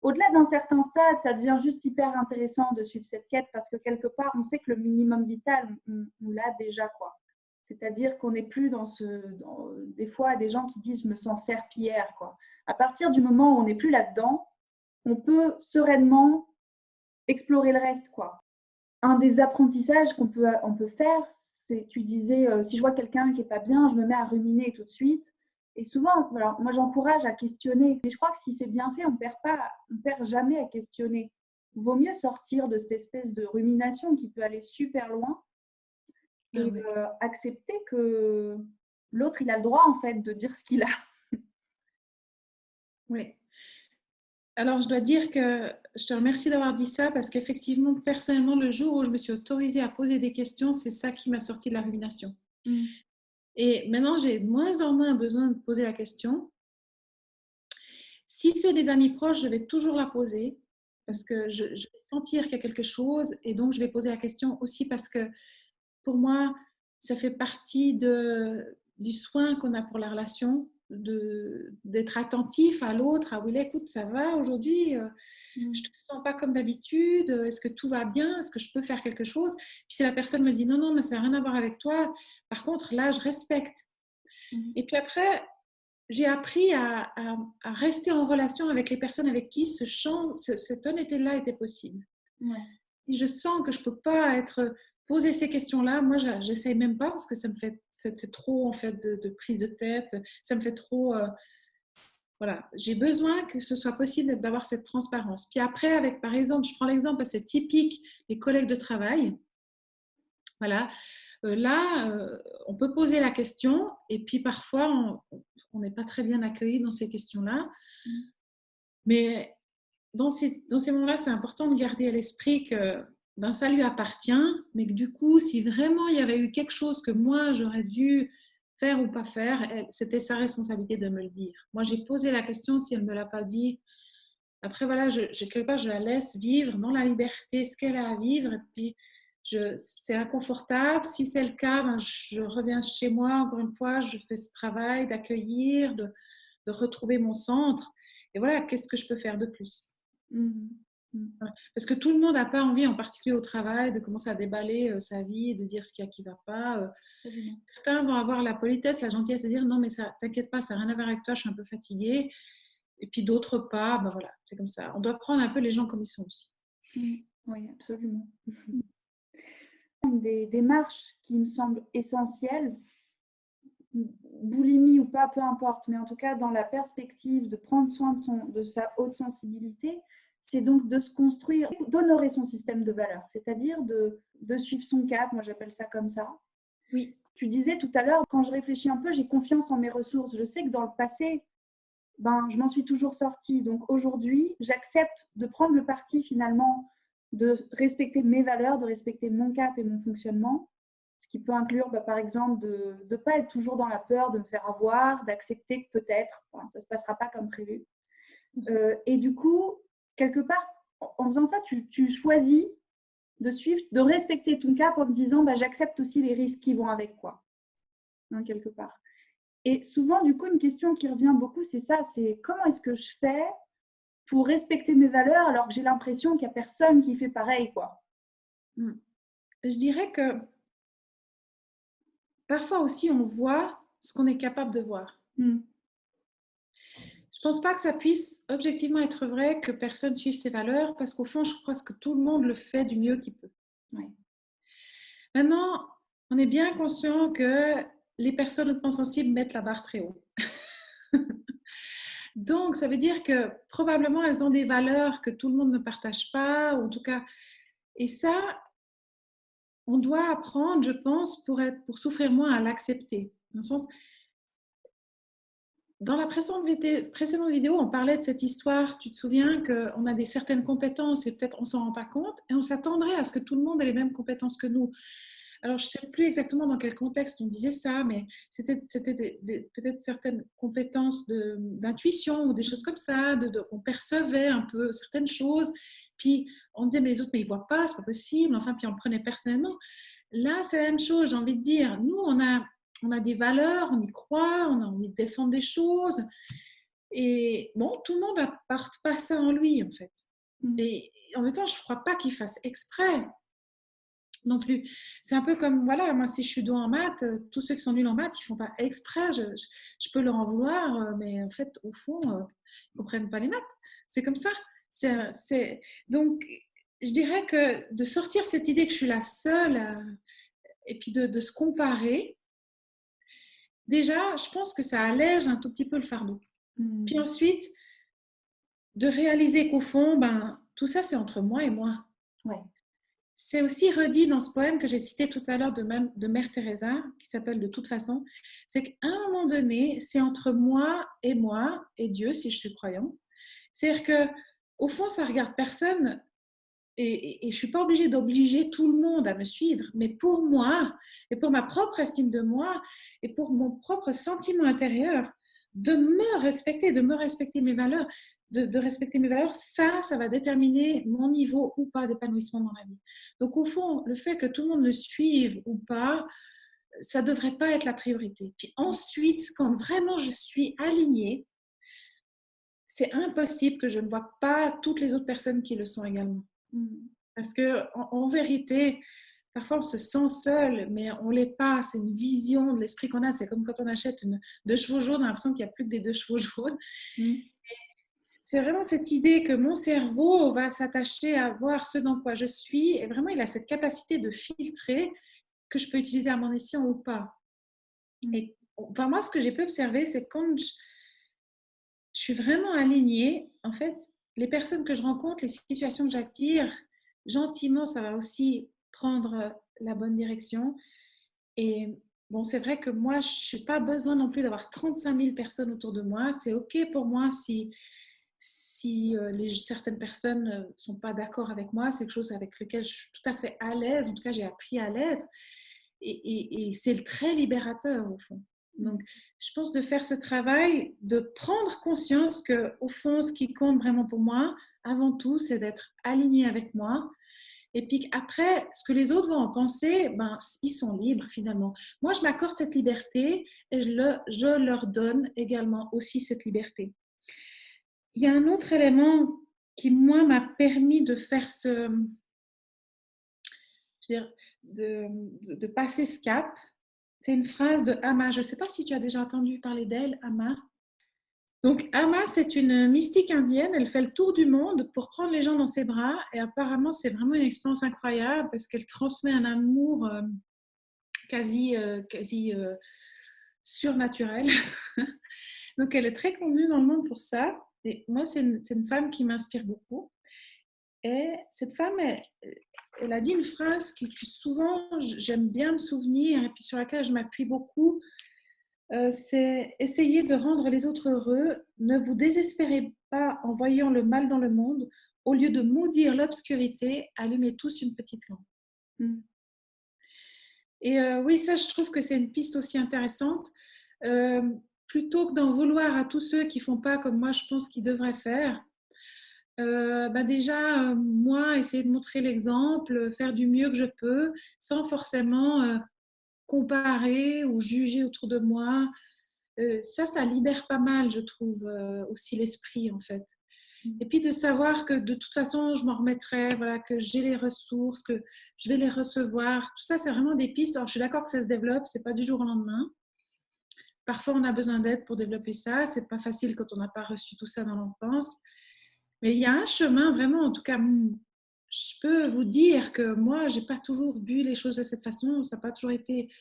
au-delà d'un certain stade, ça devient juste hyper intéressant de suivre cette quête parce que quelque part, on sait que le minimum vital, on l'a déjà, quoi. C'est-à-dire qu'on n'est plus des fois, des gens qui disent « je me sens serpillière », quoi. À partir du moment où on n'est plus là-dedans, on peut sereinement explorer le reste, quoi. Un des apprentissages qu'on peut faire, c'est, tu disais, si je vois quelqu'un qui n'est pas bien, je me mets à ruminer tout de suite. Et souvent, alors, moi j'encourage à questionner, mais je crois que si c'est bien fait, on perd jamais à questionner. Il vaut mieux sortir de cette espèce de rumination qui peut aller super loin et accepter que l'autre, il a le droit en fait de dire ce qu'il a. Oui. Alors, je dois dire que je te remercie d'avoir dit ça parce qu'effectivement, personnellement, le jour où je me suis autorisée à poser des questions, c'est ça qui m'a sorti de la rumination. Et maintenant, j'ai de moins en moins besoin de poser la question. Si c'est des amis proches, je vais toujours la poser parce que je vais sentir qu'il y a quelque chose et donc je vais poser la question aussi parce que pour moi, ça fait partie du soin qu'on a pour la relation, d'être attentif à l'autre, à oui, écoute, ça va aujourd'hui, je ne te sens pas comme d'habitude, est-ce que tout va bien, est-ce que je peux faire quelque chose? Puis si la personne me dit non, mais ça n'a rien à voir avec toi, par contre, là, je respecte. Et puis après, j'ai appris à rester en relation avec les personnes avec qui cette honnêteté-là était possible. Ouais. Et je sens que je ne peux pas poser ces questions-là. Moi, je n'essaye même pas parce que ça me fait, c'est trop en fait de prise de tête. Ça me fait trop... voilà, j'ai besoin que ce soit possible d'avoir cette transparence. Puis après, par exemple, je prends l'exemple assez typique des collègues de travail. Voilà. On peut poser la question et puis parfois, on n'est pas très bien accueilli dans ces questions-là. Mais dans ces moments-là, c'est important de garder à l'esprit que ça lui appartient, mais que du coup, si vraiment il y avait eu quelque chose que moi, j'aurais dû faire ou pas faire, c'était sa responsabilité de me le dire. Moi, j'ai posé la question, si elle ne me l'a pas dit. Après, voilà, quelque part, je la laisse vivre dans la liberté ce qu'elle a à vivre. Et puis, c'est inconfortable. Si c'est le cas, je reviens chez moi. Encore une fois, je fais ce travail d'accueillir, de retrouver mon centre. Et voilà, qu'est-ce que je peux faire de plus? Mhm. Mhm. Voilà. Parce que tout le monde n'a pas envie, en particulier au travail, de commencer à déballer sa vie, de dire ce qu'il y a qui ne va pas. Absolument. Certains vont avoir la politesse, la gentillesse de dire non, mais ça, t'inquiète pas, ça n'a rien à voir avec toi, je suis un peu fatiguée. Et puis d'autres pas, ben voilà, c'est comme ça. On doit prendre un peu les gens comme ils sont aussi. Mhm. Oui, absolument. Une des démarches qui me semble essentielle, boulimie ou pas, peu importe, mais en tout cas dans la perspective de prendre soin de sa haute sensibilité, c'est donc de se construire, d'honorer son système de valeurs, c'est-à-dire de suivre son cap, moi j'appelle ça comme ça. Oui. Tu disais tout à l'heure, quand je réfléchis un peu, j'ai confiance en mes ressources. Je sais que dans le passé, je m'en suis toujours sortie. Donc aujourd'hui, j'accepte de prendre le parti finalement de respecter mes valeurs, de respecter mon cap et mon fonctionnement. Ce qui peut inclure, par exemple, de ne pas être toujours dans la peur de me faire avoir, d'accepter que peut-être, ça ne se passera pas comme prévu. Et du coup, quelque part, en faisant ça, tu choisis de suivre, de respecter ton cap en te disant, j'accepte aussi les risques qui vont avec, quoi, quelque part. Et souvent, du coup, une question qui revient beaucoup, c'est ça, c'est comment est-ce que je fais pour respecter mes valeurs alors que j'ai l'impression qu'il n'y a personne qui fait pareil, quoi. Je dirais que parfois aussi, on voit ce qu'on est capable de voir. Je pense pas que ça puisse objectivement être vrai que personne suive ses valeurs, parce qu'au fond, je crois que tout le monde le fait du mieux qu'il peut. Ouais. Maintenant, on est bien conscient que les personnes hautement sensibles mettent la barre très haut. Donc, ça veut dire que probablement, elles ont des valeurs que tout le monde ne partage pas, ou en tout cas, et ça, on doit apprendre, je pense, pour souffrir moins à l'accepter. Dans le sens, dans la précédente vidéo, on parlait de cette histoire. Tu te souviens qu'on a certaines compétences et peut-être on ne s'en rend pas compte et on s'attendrait à ce que tout le monde ait les mêmes compétences que nous. Alors, je ne sais plus exactement dans quel contexte on disait ça, mais c'était peut-être certaines compétences d'intuition ou des choses comme ça, on percevait un peu certaines choses. Puis, on disait, mais les autres, mais ils ne voient pas, ce n'est pas possible. Enfin, puis on le prenait personnellement. Là, c'est la même chose, j'ai envie de dire. Nous, on a des valeurs, on y croit, on a envie de défendre des choses. Et bon, tout le monde n'apporte pas ça en lui, en fait. Et en même temps, je ne crois pas qu'il fasse exprès non plus. C'est un peu comme, voilà, moi, si je suis douée en maths, tous ceux qui sont nuls en maths, ils ne font pas exprès. Je peux leur en vouloir, mais en fait, au fond, ils ne comprennent pas les maths. C'est comme ça. Donc, je dirais que de sortir cette idée que je suis la seule, et puis de se comparer, déjà, je pense que ça allège un tout petit peu le fardeau. Puis ensuite, de réaliser qu'au fond, tout ça, c'est entre moi et moi. Ouais. C'est aussi redit dans ce poème que j'ai cité tout à l'heure de Mère Teresa, qui s'appelle De toute façon, c'est qu'à un moment donné, c'est entre moi et Dieu, si je suis croyant. C'est-à-dire qu'au fond, ça ne regarde personne et je ne suis pas obligée d'obliger tout le monde à me suivre, mais pour moi et pour ma propre estime de moi et pour mon propre sentiment intérieur, de me respecter mes valeurs, de respecter mes valeurs, ça va déterminer mon niveau ou pas d'épanouissement dans la vie. Donc au fond, le fait que tout le monde me suive ou pas, ça ne devrait pas être la priorité. Puis ensuite, quand vraiment je suis alignée, c'est impossible que je ne vois pas toutes les autres personnes qui le sont également. Parce qu'en vérité, parfois on se sent seul, mais on ne l'est pas. C'est une vision de l'esprit qu'on a. C'est comme quand on achète 2 chevaux jaunes, on a l'impression qu'il n'y a plus que des 2 chevaux jaunes. C'est vraiment cette idée que mon cerveau va s'attacher à voir ce dans quoi je suis. Et vraiment, il a cette capacité de filtrer que je peux utiliser à mon escient ou pas. Et enfin, moi, ce que j'ai pu observer, c'est quand je suis vraiment alignée, en fait, les personnes que je rencontre, les situations que j'attire, gentiment, ça va aussi prendre la bonne direction. Et bon, c'est vrai que moi, je n'ai pas besoin non plus d'avoir 35 000 personnes autour de moi. C'est OK pour moi si certaines personnes ne sont pas d'accord avec moi. C'est quelque chose avec lequel je suis tout à fait à l'aise. En tout cas, j'ai appris à l'être. Et c'est très libérateur, au fond. Donc, je pense de faire ce travail, de prendre conscience qu'au fond, ce qui compte vraiment pour moi, avant tout, c'est d'être aligné avec moi. Et puis après, ce que les autres vont en penser, ils sont libres finalement. Moi, je m'accorde cette liberté et je leur donne également aussi cette liberté. Il y a un autre élément qui, moi, m'a permis de faire je veux dire, de passer ce cap. C'est une phrase de Amma. Je ne sais pas si tu as déjà entendu parler d'elle, Amma. Donc, Amma, c'est une mystique indienne. Elle fait le tour du monde pour prendre les gens dans ses bras. Et apparemment, c'est vraiment une expérience incroyable parce qu'elle transmet un amour quasi surnaturel. Donc, elle est très connue dans le monde pour ça. Et moi, c'est une femme qui m'inspire beaucoup. Et cette femme, elle a dit une phrase que souvent j'aime bien me souvenir et puis sur laquelle je m'appuie beaucoup. C'est essayer de rendre les autres heureux. Ne vous désespérez pas en voyant le mal dans le monde. Au lieu de maudire l'obscurité, allumez tous une petite lampe. Et oui, ça, je trouve que c'est une piste aussi intéressante. Plutôt que d'en vouloir à tous ceux qui ne font pas comme moi, je pense qu'ils devraient faire, déjà, moi, essayer de montrer l'exemple, faire du mieux que je peux, sans forcément comparer ou juger autour de moi. Ça libère pas mal, je trouve, aussi l'esprit, en fait. Et puis de savoir que de toute façon, je m'en remettrai, voilà, que j'ai les ressources, que je vais les recevoir. Tout ça, c'est vraiment des pistes. Alors, je suis d'accord que ça se développe, c'est pas du jour au lendemain. Parfois, on a besoin d'aide pour développer ça. C'est pas facile quand on n'a pas reçu tout ça dans l'enfance. Mais il y a un chemin, vraiment, en tout cas, je peux vous dire que moi, je n'ai pas toujours vu les choses de cette façon. Ça n'a pas toujours été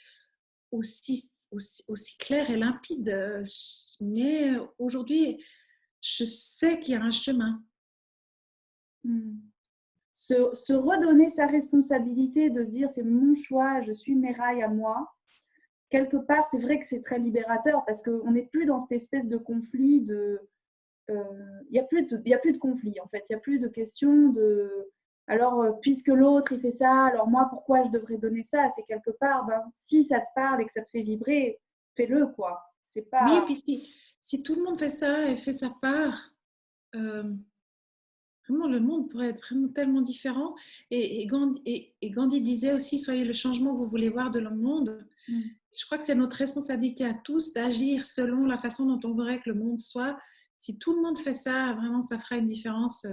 aussi clair et limpide. Mais aujourd'hui, je sais qu'il y a un chemin. Se redonner sa responsabilité, de se dire c'est mon choix, je suis mes rails à moi. Quelque part, c'est vrai que c'est très libérateur parce qu'on n'est plus dans cette espèce de conflit de... Il n'y a plus de conflit en fait, il n'y a plus de question de... Alors, puisque l'autre il fait ça, alors moi pourquoi je devrais donner ça? C'est quelque part, si ça te parle et que ça te fait vibrer, fais-le quoi. C'est pas... Oui, et puis si tout le monde fait ça et fait sa part, vraiment le monde pourrait être vraiment tellement différent. Et Gandhi disait aussi, soyez le changement que vous voulez voir de le monde. Je crois que c'est notre responsabilité à tous d'agir selon la façon dont on voudrait que le monde soit. Si tout le monde fait ça, vraiment, ça fera une différence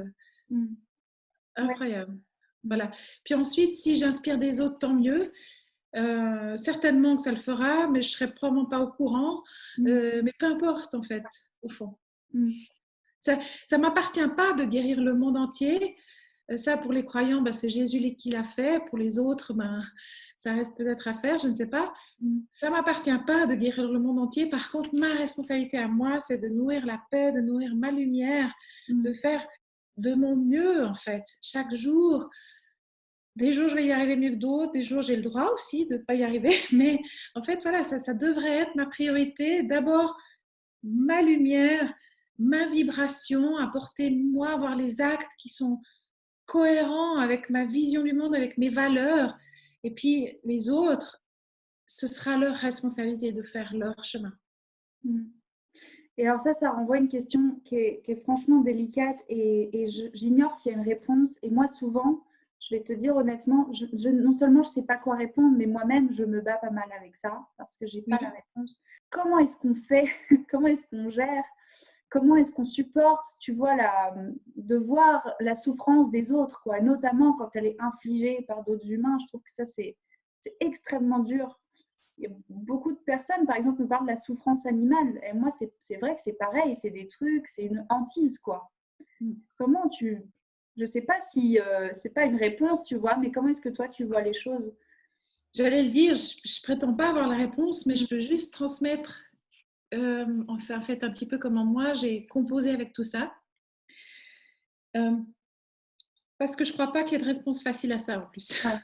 incroyable. Voilà. Puis ensuite, si j'inspire des autres, tant mieux. Certainement que ça le fera, mais je ne serai probablement pas au courant. Mais peu importe, en fait, au fond. Ça ne m'appartient pas de guérir le monde entier. Ça, pour les croyants, c'est Jésus qui l'a fait. Pour les autres, ça reste peut-être à faire, je ne sais pas. Ça ne m'appartient pas de guérir le monde entier. Par contre, ma responsabilité à moi, c'est de nourrir la paix, de nourrir ma lumière, de faire de mon mieux, en fait, chaque jour. Des jours, je vais y arriver mieux que d'autres. Des jours, j'ai le droit aussi de ne pas y arriver. Mais en fait, voilà, ça devrait être ma priorité. D'abord, ma lumière, ma vibration, apporter moi, avoir les actes qui sont cohérents avec ma vision du monde, avec mes valeurs. Et puis les autres, ce sera leur responsabilité de faire leur chemin. Et alors ça renvoie à une question qui est franchement délicate et j'ignore s'il y a une réponse. Et moi, souvent, je vais te dire honnêtement, non seulement je ne sais pas quoi répondre, mais moi-même, je me bats pas mal avec ça parce que je n'ai pas la réponse. Comment est-ce qu'on fait? Comment est-ce qu'on gère? Comment est-ce qu'on supporte, tu vois, de voir la souffrance des autres, quoi, notamment quand elle est infligée par d'autres humains. Je trouve que ça, c'est extrêmement dur. Il y a beaucoup de personnes, par exemple, me parlent de la souffrance animale. Et moi, c'est vrai que c'est pareil, c'est des trucs, c'est une hantise, quoi. Comment tu... Je ne sais pas si c'est pas une réponse, tu vois, mais comment est-ce que toi, tu vois les choses? J'allais le dire, je ne prétends pas avoir la réponse, mais je peux juste transmettre, en fait, un petit peu comment moi, j'ai composé avec tout ça. Parce que je ne crois pas qu'il y ait de réponse facile à ça, en plus. Ouais.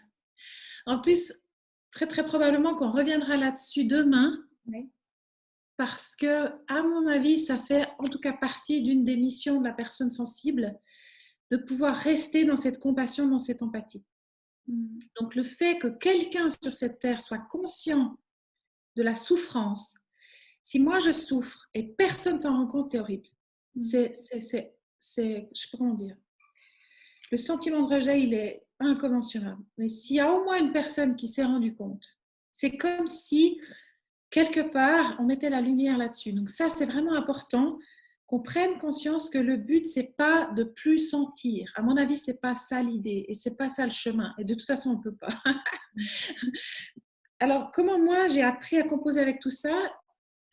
En plus, très, très probablement qu'on reviendra là-dessus demain. Oui. Parce que, à mon avis, ça fait en tout cas partie d'une des missions de la personne sensible, de pouvoir rester dans cette compassion, dans cette empathie. Donc, le fait que quelqu'un sur cette terre soit conscient de la souffrance, si moi je souffre et personne ne s'en rend compte, c'est horrible. Je ne sais pas comment dire. Le sentiment de rejet, il est incommensurable. Mais s'il y a au moins une personne qui s'est rendue compte, c'est comme si, quelque part, on mettait la lumière là-dessus. Donc ça, c'est vraiment important qu'on prenne conscience que le but, c'est pas de plus sentir. À mon avis, c'est pas ça l'idée et c'est pas ça le chemin. Et de toute façon, on peut pas. Alors, comment moi, j'ai appris à composer avec tout ça?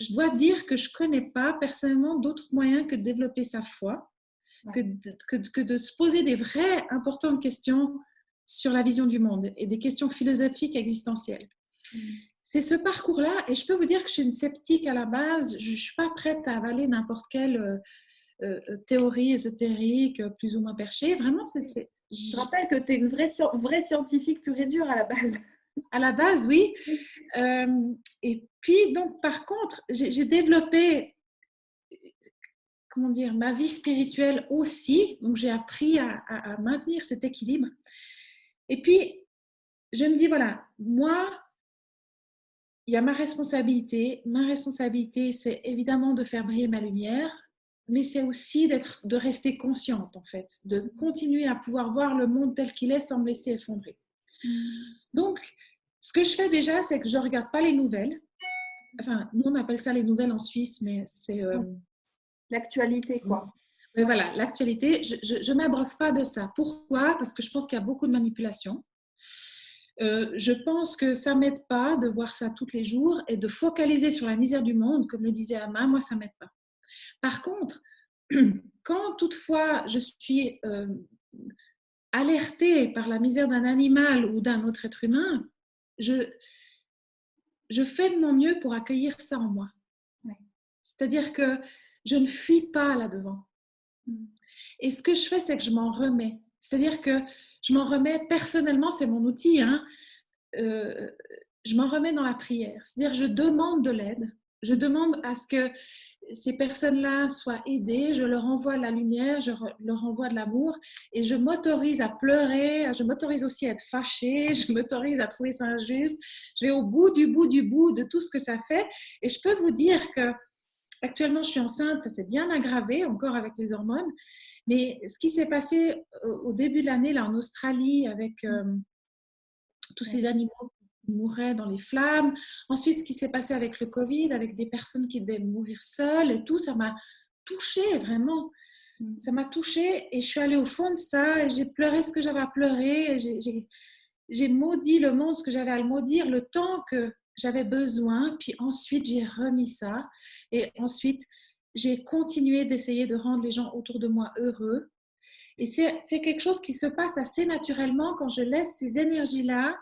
Je dois dire que je connais pas personnellement d'autres moyens que de développer sa foi, que de se poser des vraies importantes questions sur la vision du monde et des questions philosophiques existentielles. C'est ce parcours-là, et je peux vous dire que je suis une sceptique à la base. Je ne suis pas prête à avaler n'importe quelle théorie ésotérique, plus ou moins perchée. Vraiment, Je rappelle que tu es une vraie scientifique pure et dure à la base. À la base, oui. Et puis, donc, par contre, j'ai développé, comment dire, ma vie spirituelle aussi. Donc, j'ai appris à maintenir cet équilibre. Et puis, je me dis, voilà, moi, il y a ma responsabilité. Ma responsabilité, c'est évidemment de faire briller ma lumière, mais c'est aussi de rester consciente, en fait, de continuer à pouvoir voir le monde tel qu'il est sans me laisser effondrer. Donc, ce que je fais déjà, c'est que je ne regarde pas les nouvelles. Enfin, nous, on appelle ça les nouvelles en Suisse, mais c'est... l'actualité, quoi. Mais voilà, l'actualité, je ne m'abreuve pas de ça. Pourquoi? Parce que je pense qu'il y a beaucoup de manipulation. Je pense que ça ne m'aide pas de voir ça tous les jours et de focaliser sur la misère du monde, comme le disait Amma, moi, ça ne m'aide pas. Par contre, quand toutefois je suis alertée par la misère d'un animal ou d'un autre être humain, je fais de mon mieux pour accueillir ça en moi. Ouais. C'est-à-dire que je ne fuis pas là-devant. Et ce que je fais, c'est que je m'en remets. C'est-à-dire que je m'en remets personnellement, c'est mon outil, hein, je m'en remets dans la prière. C'est-à-dire je demande de l'aide, je demande à ce que ces personnes-là soient aidées, je leur envoie la lumière, je leur envoie de l'amour et je m'autorise à pleurer, je m'autorise aussi à être fâchée, je m'autorise à trouver ça injuste. Je vais au bout de tout ce que ça fait et je peux vous dire que actuellement je suis enceinte, ça s'est bien aggravé encore avec les hormones, mais ce qui s'est passé au début de l'année là en Australie avec tous ces animaux qui mouraient dans les flammes. Ensuite, ce qui s'est passé avec le Covid, avec des personnes qui devaient mourir seules et tout, ça m'a touchée vraiment. Ça m'a touchée et je suis allée au fond de ça et j'ai pleuré ce que j'avais à pleurer. J'ai maudit le monde, ce que j'avais à le maudire, le temps que j'avais besoin. Puis ensuite, j'ai remis ça. Et ensuite, j'ai continué d'essayer de rendre les gens autour de moi heureux. Et c'est quelque chose qui se passe assez naturellement quand je laisse ces énergies-là,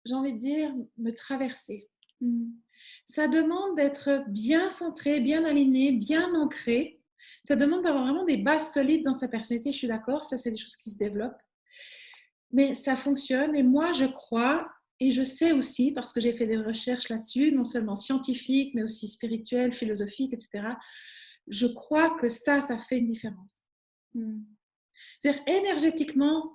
j'ai envie de dire, me traverser. Ça demande d'être bien centré, bien aligné, bien ancré. Ça demande d'avoir vraiment des bases solides dans sa personnalité, je suis d'accord, ça c'est des choses qui se développent. Mais ça fonctionne et moi je crois, et je sais aussi, parce que j'ai fait des recherches là-dessus, non seulement scientifiques, mais aussi spirituelles, philosophiques, etc., je crois que ça fait une différence. C'est-à-dire, énergétiquement,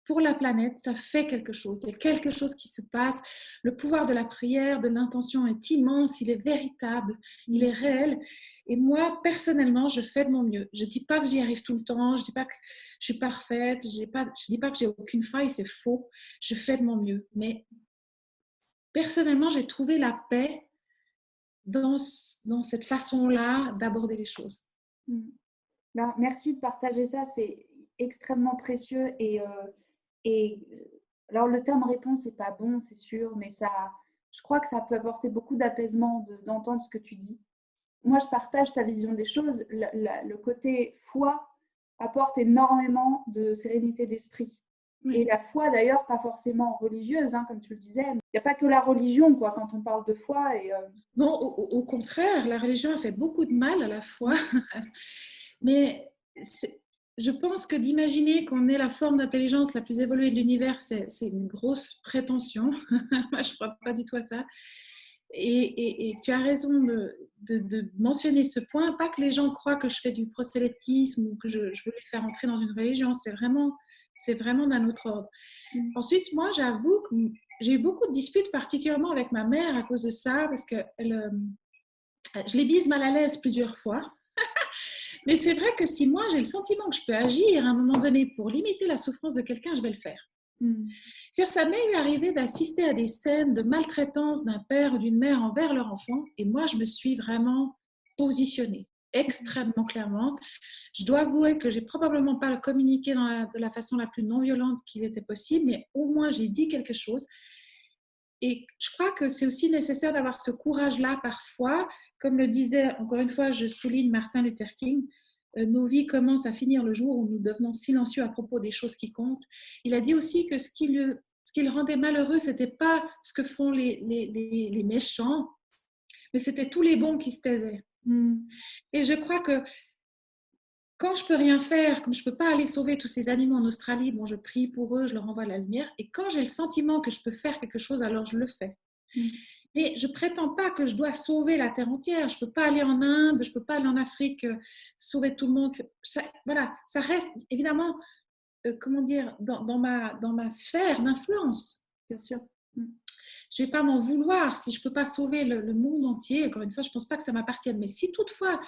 pour la planète, ça fait quelque chose. Il y a quelque chose qui se passe. Le pouvoir de la prière, de l'intention est immense, il est véritable, il est réel. Et moi, personnellement, je fais de mon mieux. Je ne dis pas que j'y arrive tout le temps, je ne dis pas que je suis parfaite, je ne dis pas que j'ai aucune faille, c'est faux. Je fais de mon mieux. Mais personnellement, j'ai trouvé la paix dans cette façon-là d'aborder les choses. Ben, merci de partager ça, c'est extrêmement précieux et alors le terme réponse n'est pas bon, c'est sûr, mais je crois que ça peut apporter beaucoup d'apaisement d'entendre ce que tu dis. Moi, je partage ta vision des choses. Le côté foi apporte énormément de sérénité d'esprit. Et la foi, d'ailleurs, pas forcément religieuse, hein, comme tu le disais. Il n'y a pas que la religion, quoi, quand on parle de foi. Non, au contraire, la religion a fait beaucoup de mal à la foi. Mais je pense que d'imaginer qu'on est la forme d'intelligence la plus évoluée de l'univers, c'est une grosse prétention. Moi, je ne crois pas du tout à ça. Et tu as raison de mentionner ce point. Pas que les gens croient que je fais du prosélytisme ou que je veux les faire entrer dans une religion. C'est vraiment d'un autre ordre. Ensuite, moi, j'avoue que j'ai eu beaucoup de disputes, particulièrement avec ma mère à cause de ça, parce que je l'ai mise mal à l'aise plusieurs fois. Mais c'est vrai que si moi, j'ai le sentiment que je peux agir à un moment donné pour limiter la souffrance de quelqu'un, je vais le faire. C'est-à-dire, ça m'est arrivé d'assister à des scènes de maltraitance d'un père ou d'une mère envers leur enfant, et moi, je me suis vraiment positionnée extrêmement clairement. Je dois avouer que j'ai probablement pas communiqué de la façon la plus non violente qu'il était possible, mais au moins j'ai dit quelque chose. Et je crois que c'est aussi nécessaire d'avoir ce courage-là parfois. Comme le disait, encore une fois, je souligne Martin Luther King, nos vies commencent à finir le jour où nous devenons silencieux à propos des choses qui comptent. Il a dit aussi que ce qui le rendait malheureux, ce n'était pas ce que font les méchants, mais c'était tous les bons qui se taisaient. Et je crois que quand je peux rien faire, comme je peux pas aller sauver tous ces animaux en Australie, bon, je prie pour eux, je leur envoie la lumière. Et quand j'ai le sentiment que je peux faire quelque chose, alors je le fais. Mais je prétends pas que je dois sauver la terre entière. Je peux pas aller en Inde, je peux pas aller en Afrique, sauver tout le monde. Voilà, ça reste évidemment, comment dire, dans ma sphère d'influence. Bien sûr. Je vais pas m'en vouloir si je peux pas sauver le monde entier. Encore une fois, je pense pas que ça m'appartienne. Mais si toutefois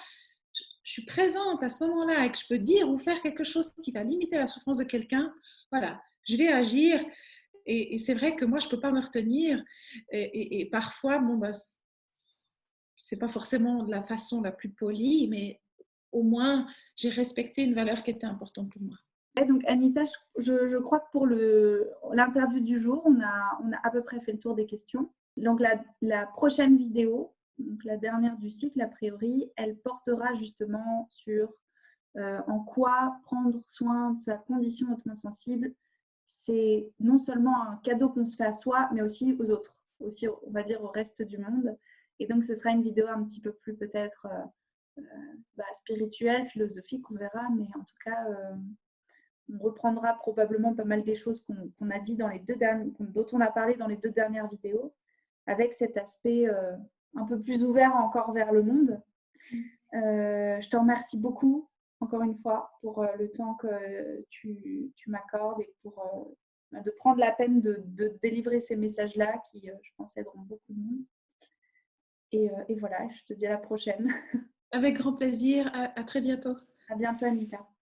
je suis présente à ce moment-là et que je peux dire ou faire quelque chose qui va limiter la souffrance de quelqu'un, voilà, je vais agir. Et c'est vrai que moi, je ne peux pas me retenir. Et parfois, bon, bah, ce n'est pas forcément de la façon la plus polie, mais au moins, j'ai respecté une valeur qui était importante pour moi. Et donc, Anita, je crois que pour l'interview du jour, on a à peu près fait le tour des questions. Donc, la prochaine vidéo, donc la dernière du cycle, a priori, elle portera justement sur en quoi prendre soin de sa condition hautement sensible, c'est non seulement un cadeau qu'on se fait à soi, mais aussi aux autres, aussi, on va dire, au reste du monde. Et donc, ce sera une vidéo un petit peu plus peut-être spirituelle, philosophique, on verra, mais en tout cas, on reprendra probablement pas mal des choses qu'on a dit dont on a parlé dans les 2 dernières vidéos, avec cet aspect un peu plus ouvert encore vers le monde. Je te remercie beaucoup, encore une fois, pour le temps que tu m'accordes et pour de prendre la peine de délivrer ces messages-là qui, je pense, aideront beaucoup de monde. Et voilà, je te dis à la prochaine. Avec grand plaisir. À très bientôt. À bientôt, Anita.